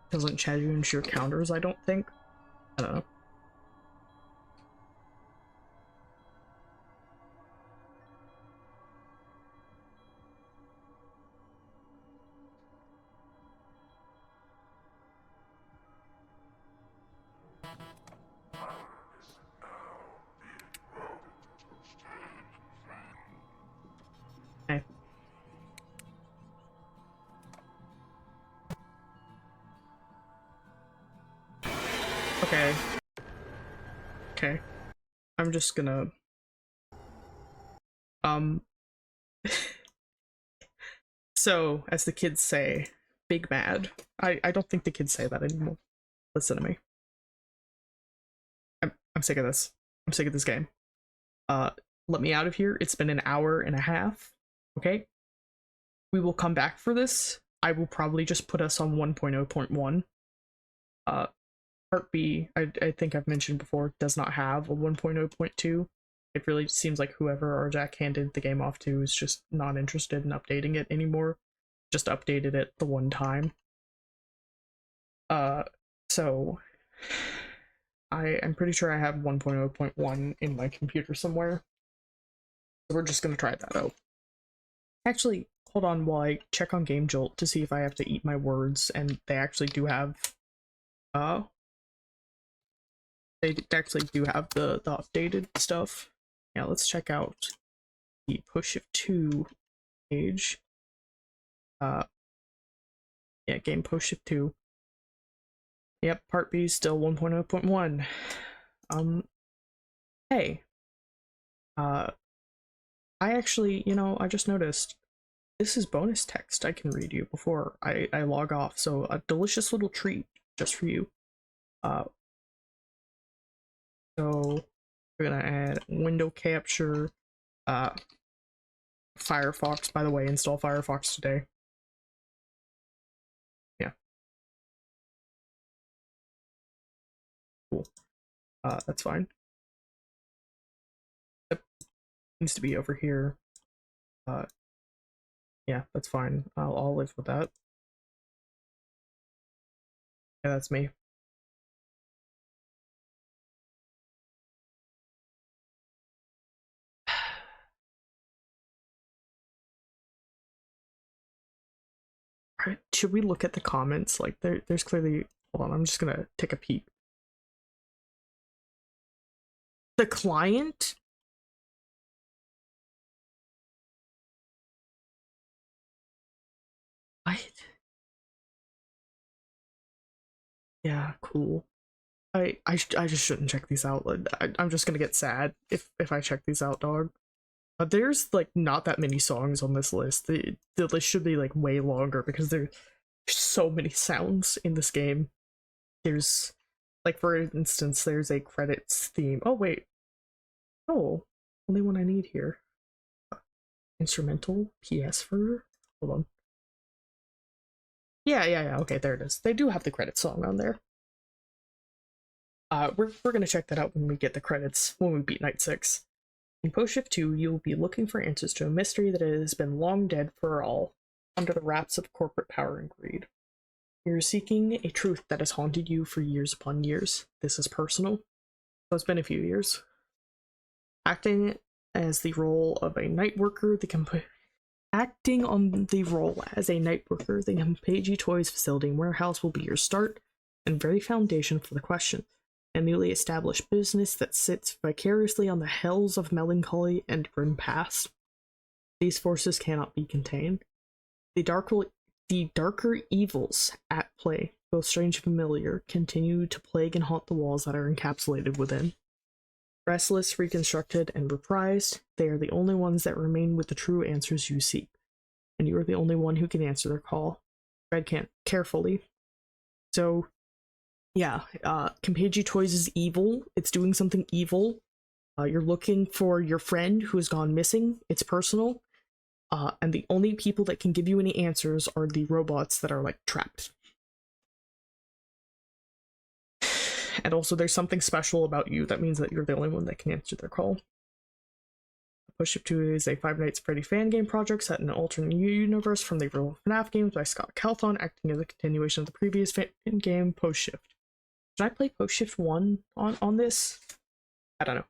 doesn't change your counters, I don't think. I don't know. Okay. Okay. Okay. I'm just gonna... Um... So, as the kids say, big mad. I don't think the kids say that anymore. Listen to me. I'm sick of this. I'm sick of this game. Let me out of here. It's been an hour and a half. Okay? We will come back for this. I will probably just put us on 1.0.1. Part B, I think I've mentioned before, does not have a 1.0.2. It really seems like whoever our Jack handed the game off to is just not interested in updating it anymore. Just updated it the one time. So I'm pretty sure I have 1.0.1 in my computer somewhere. So we're just gonna try that out. Actually, hold on while I check on Game Jolt to see if I have to eat my words, and they actually do have they actually do have the updated stuff. Yeah, let's check out the push of 2 page. Yeah, game push of 2. Yep, part B is still 1.0.1. Hey. I actually, I just noticed this is bonus text I can read you before I log off, so a delicious little treat just for you. So we're gonna add window capture, Firefox, by the way, install Firefox today. Yeah. Cool. That's fine. Yep. Needs to be over here. Yeah, that's fine. I'll live with that. Yeah, that's me. Alright, should we look at the comments? Like, there's clearly... Hold on, I'm just gonna take a peek. The client? What? Yeah, cool. I just shouldn't check these out. Like, I'm just gonna get sad if I check these out, dog. There's like not that many songs on this list. The list should be like way longer because there's so many sounds in this game. There's like, for instance, there's a credits theme. Oh wait, oh, only one I need here. Instrumental PS for. Hold on. Yeah. Okay, there it is. They do have the credit song on there. We're gonna check that out when we get the credits when we beat Night 6. In Post Shift 2, you will be looking for answers to a mystery that has been long dead for all, under the wraps of corporate power and greed. You're seeking a truth that has haunted you for years upon years. This is personal, so it's been a few years. Acting as the role of a night worker, acting on the role as a night worker, the Campeji Toys facility and warehouse will be your start and very foundation for the question. A newly established business that sits vicariously on the hells of melancholy and grim past. These forces cannot be contained. The darker evils at play, both strange and familiar, continue to plague and haunt the walls that are encapsulated within. Restless, reconstructed, and reprised, they are the only ones that remain with the true answers you seek, and you are the only one who can answer their call. Tread carefully. So, yeah, Campeji Toys is evil. It's doing something evil. You're looking for your friend who has gone missing. It's personal. And the only people that can give you any answers are the robots that are, like, trapped. And also, there's something special about you that means that you're the only one that can answer their call. Push Up 2 is a Five Nights at Freddy fan game project set in an alternate universe from the original FNAF games by Scott Calthon, acting as a continuation of the previous fan game, Post Shift. Should I play Post Shift 1 on this? I don't know.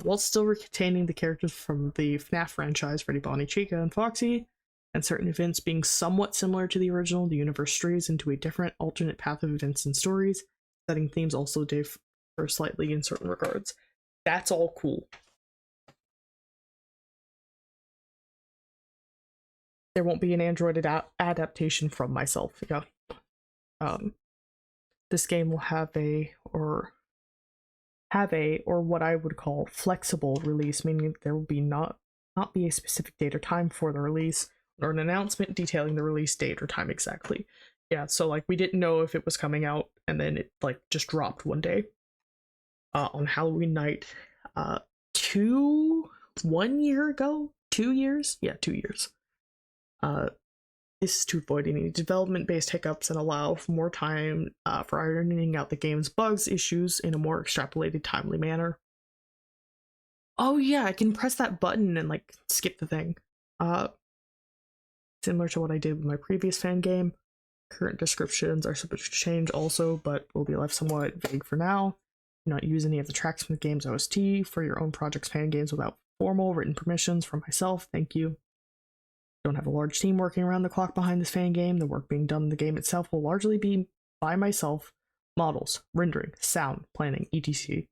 While still retaining the characters from the FNAF franchise, Freddy, Bonnie, Chica, and Foxy, and certain events being somewhat similar to the original, the universe strays into a different alternate path of events and stories, setting themes also differ slightly in certain regards. That's all cool. There won't be an Android adaptation from myself. Yeah. This game will have a or what I would call flexible release, meaning there will be not be a specific date or time for the release, or an announcement detailing the release date or time exactly. Yeah, so like we didn't know if it was coming out, and then it like just dropped one day on Halloween night 1 year ago, 2 years, yeah, 2 years. This is to avoid any development-based hiccups and allow for more time for ironing out the game's bugs issues in a more extrapolated, timely manner. Oh yeah, I can press that button and like skip the thing. Similar to what I did with my previous fan game. Current descriptions are supposed to change also, but will be left somewhat vague for now. Do not use any of the tracks from the game's OST for your own project's fan games without formal written permissions from myself. Thank you. Don't have a large team working around the clock behind this fan game. The work being done in the game itself will largely be by myself. Models, rendering, sound, planning, etc.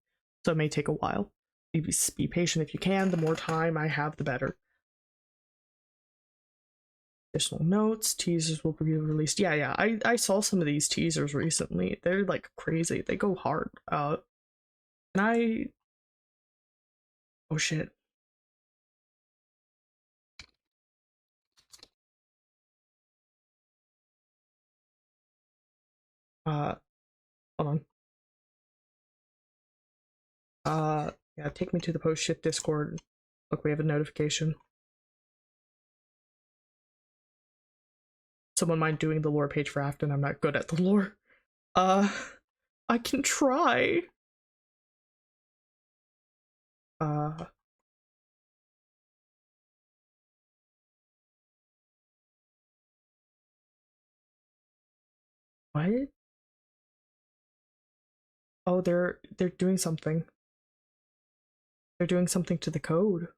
So it may take a while. Be patient if you can. The more time I have, the better. Additional notes, teasers will be released. Yeah, I saw some of these teasers recently. They're like crazy. They go hard. Oh shit. Hold on. Yeah, take me to the Post Shift Discord. Look, we have a notification. Someone mind doing the lore page for Afton? I'm not good at the lore. I can try. What? Oh, they're doing something. They're doing something to the code.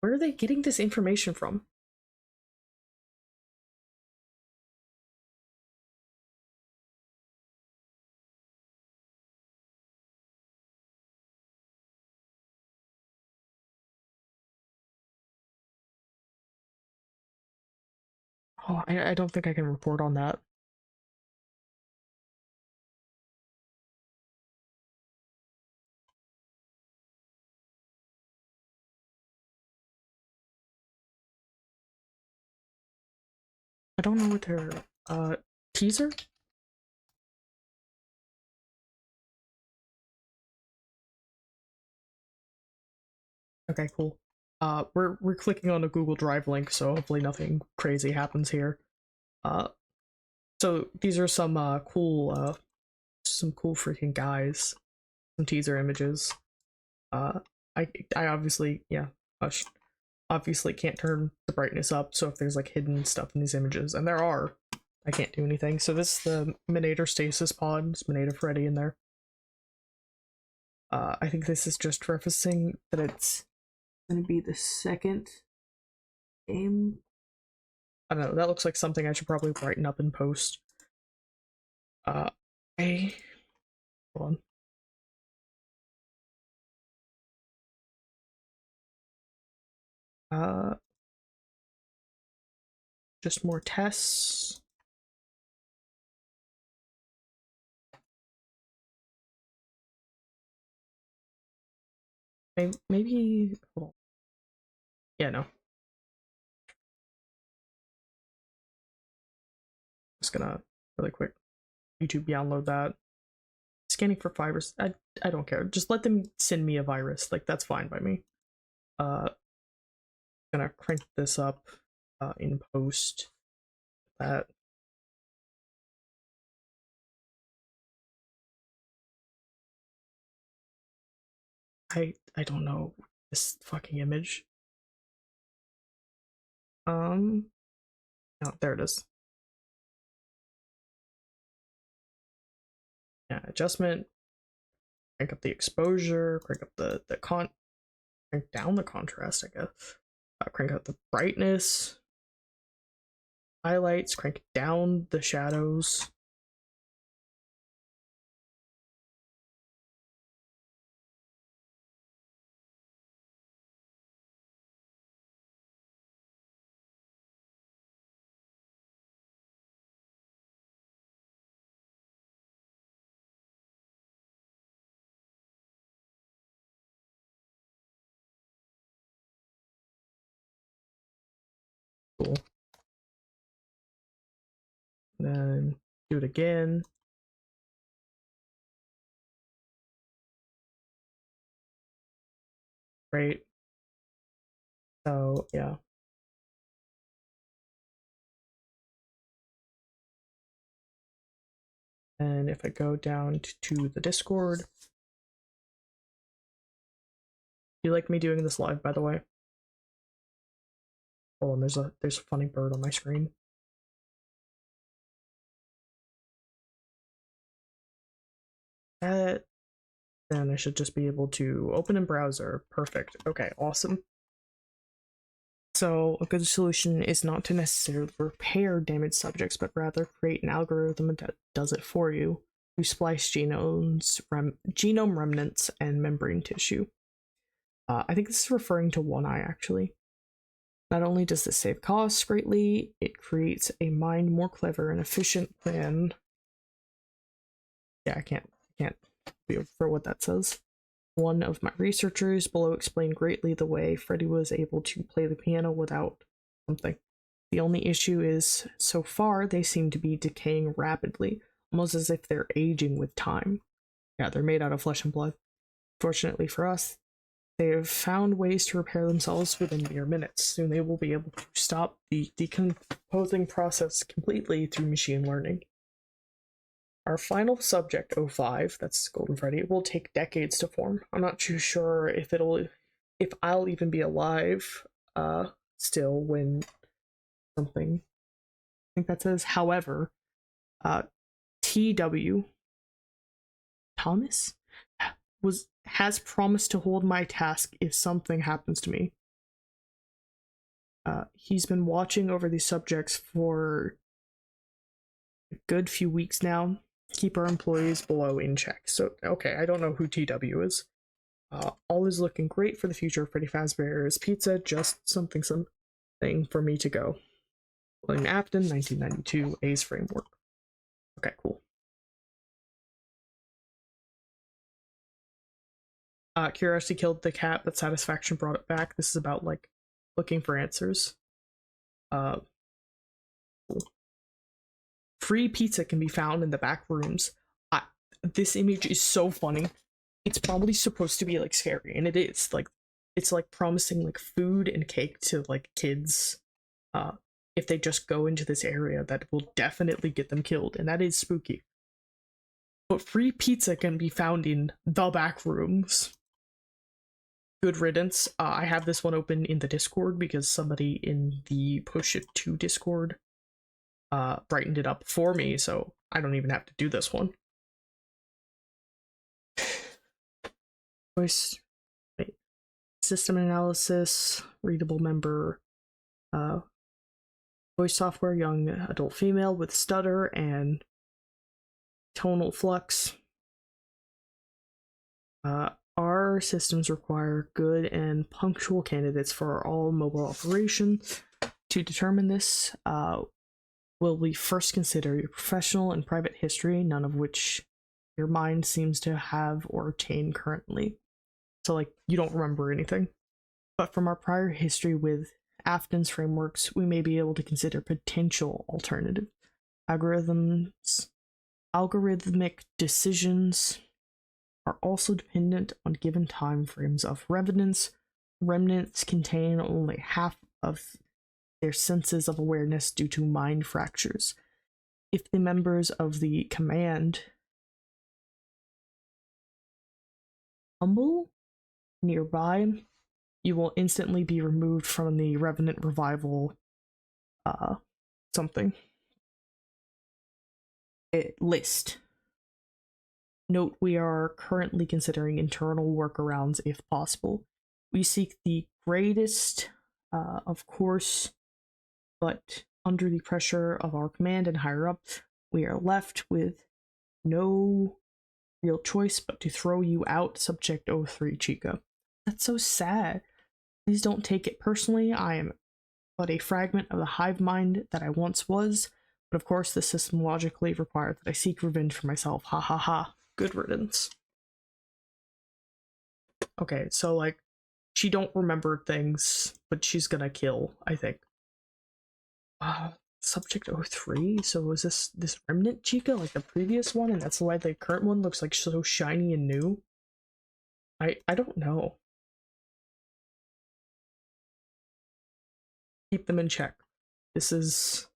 Where are they getting this information from? Oh, I don't think I can report on that. I don't know what their teaser. Okay, cool. We're clicking on a Google Drive link, so hopefully nothing crazy happens here. Uh, so these are some cool freaking guys, some teaser images. Uh, I obviously, yeah, hush. Obviously can't turn the brightness up, so if there's like hidden stuff in these images, and there are, I can't do anything. So this is the Minator stasis pod, it's Minator Freddy in there. I think this is just referencing that it's gonna be the second game. I don't know, that looks like something I should probably brighten up in post. Uh, I, hold on. Just more tests. Maybe, hold on. Yeah, no. Just gonna really quick YouTube download that. Scanning for virus. I don't care. Just let them send me a virus. Like that's fine by me. Uh, gonna crank this up in post. That I don't know this fucking image. No, there it is. Yeah, adjustment. Crank up the exposure. Crank up the crank down the contrast. I guess. Crank up the brightness. Highlights. Crank down the shadows. Cool. Then do it again. Great. So yeah. And if I go down to the Discord, do you like me doing this live, by the way? Oh, and there's a funny bird on my screen. That then I should just be able to open in browser. Perfect. Okay, awesome. So a good solution is not to necessarily repair damaged subjects, but rather create an algorithm that does it for you. You splice genome remnants and membrane tissue. I think this is referring to One Eye, actually. Not only does this save costs greatly, it creates a mind more clever and efficient than. Yeah, I can't be for what that says. One of my researchers below explained greatly the way Freddy was able to play the piano without something. The only issue is, so far, they seem to be decaying rapidly, almost as if they're aging with time. Yeah, they're made out of flesh and blood. Fortunately for us, they have found ways to repair themselves within mere minutes. Soon they will be able to stop the decomposing process completely through machine learning. Our final subject, 05, that's Golden Freddy, will take decades to form. I'm not too sure if I'll even be alive, still when something, I think that says, however, TW, Thomas, has promised to hold my task if something happens to me. He's been watching over these subjects for a good few weeks now. Keep our employees below in check. So, okay, I don't know who TW is. All is looking great for the future of Freddy Fazbear's Pizza, just something for me to go. William Afton, 1992, A's Framework. Okay, cool. Curiosity killed the cat, but satisfaction brought it back. This is about, like, looking for answers. Cool. Free pizza can be found in the back rooms. This image is so funny. It's probably supposed to be, like, scary, and it is. Like, it's, like, promising, like, food and cake to, like, kids. If they just go into this area, that will definitely get them killed, and that is spooky. But free pizza can be found in the back rooms. Good riddance. I have this one open in the Discord because somebody in the Push It to Discord brightened it up for me, so I don't even have to do this one. Voice, wait, system analysis, readable member, voice software, young adult female with stutter and tonal flux. Our systems require good and punctual candidates for all mobile operations. To determine this, will we first consider your professional and private history, none of which your mind seems to have or attain currently. So, like, you don't remember anything. But from our prior history with Afton's frameworks, we may be able to consider potential alternatives. Algorithmic decisions are also dependent on given time frames of revenants. Remnants contain only half of their senses of awareness due to mind fractures. If the members of the command humble nearby, you will instantly be removed from the Revenant Revival list. Note we are currently considering internal workarounds if possible. We seek the greatest, of course, but under the pressure of our command and higher up, we are left with no real choice but to throw you out, Subject 03 Chica. That's so sad. Please don't take it personally. I am but a fragment of the hive mind that I once was, but of course the system logically required that I seek revenge for myself. Ha ha ha. Good riddance. Okay, so, like, she don't remember things, but she's gonna kill, I think. Subject 03? So was this Remnant Chica like the previous one, and that's why the current one looks like so shiny and new? I don't know. Keep them in check. This is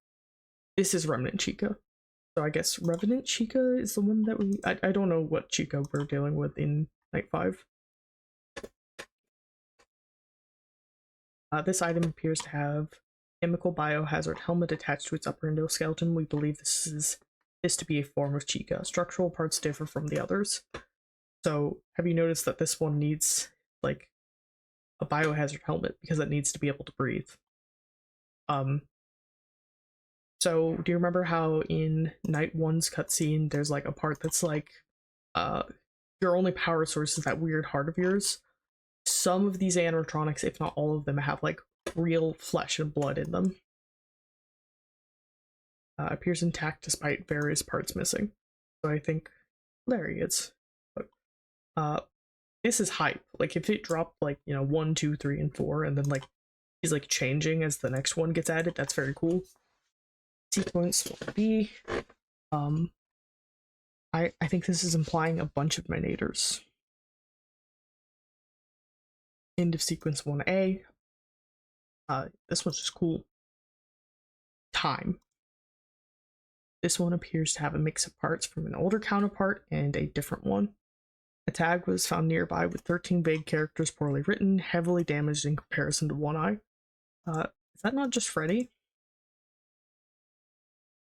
Remnant Chica. So I guess Revenant Chica is the one that I don't know what Chica we're dealing with in Night 5. This item appears to have chemical biohazard helmet attached to its upper endoskeleton. We believe this to be a form of Chica. Structural parts differ from the others. So have you noticed that this one needs, like, a biohazard helmet because it needs to be able to breathe? So do you remember how in Night 1's cutscene there's, like, a part that's like, your only power source is that weird heart of yours? Some of these animatronics, if not all of them, have, like, real flesh and blood in them. Appears intact despite various parts missing. So I think there he is. This is hype. Like, if it dropped, like, 1, 2, 3, and 4, and then, like, he's, like, changing as the next one gets added, that's very cool. Sequence 1B. I think this is implying a bunch of Menators. End of sequence 1A. This one's just cool. Time. This one appears to have a mix of parts from an older counterpart and a different one. A tag was found nearby with 13 vague characters poorly written, heavily damaged in comparison to One Eye. Is that not just Freddy?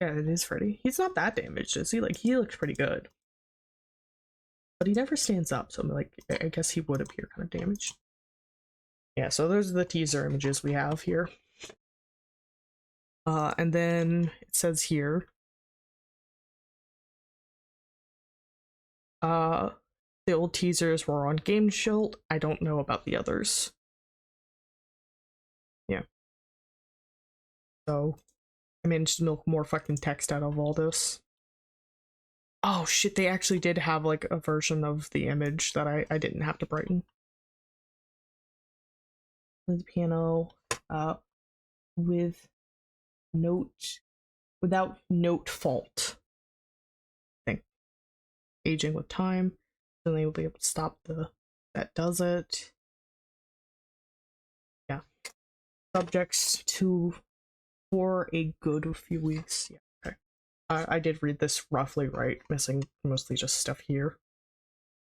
Yeah, it is Freddy. He's not that damaged, is he? Like, he looks pretty good. But he never stands up, so I'm like, I guess he would appear kind of damaged. Yeah, so those are the teaser images we have here. And then it says here, the old teasers were on Game Shield. I don't know about the others. Yeah. So I managed to milk more fucking text out of all this. Oh shit, they actually did have like a version of the image that I didn't have to brighten. The piano, with without note fault. I think aging with time, then they will be able to stop that does it. Yeah, subjects to for a good few weeks. Yeah, okay. I did read this roughly right, missing mostly just stuff here.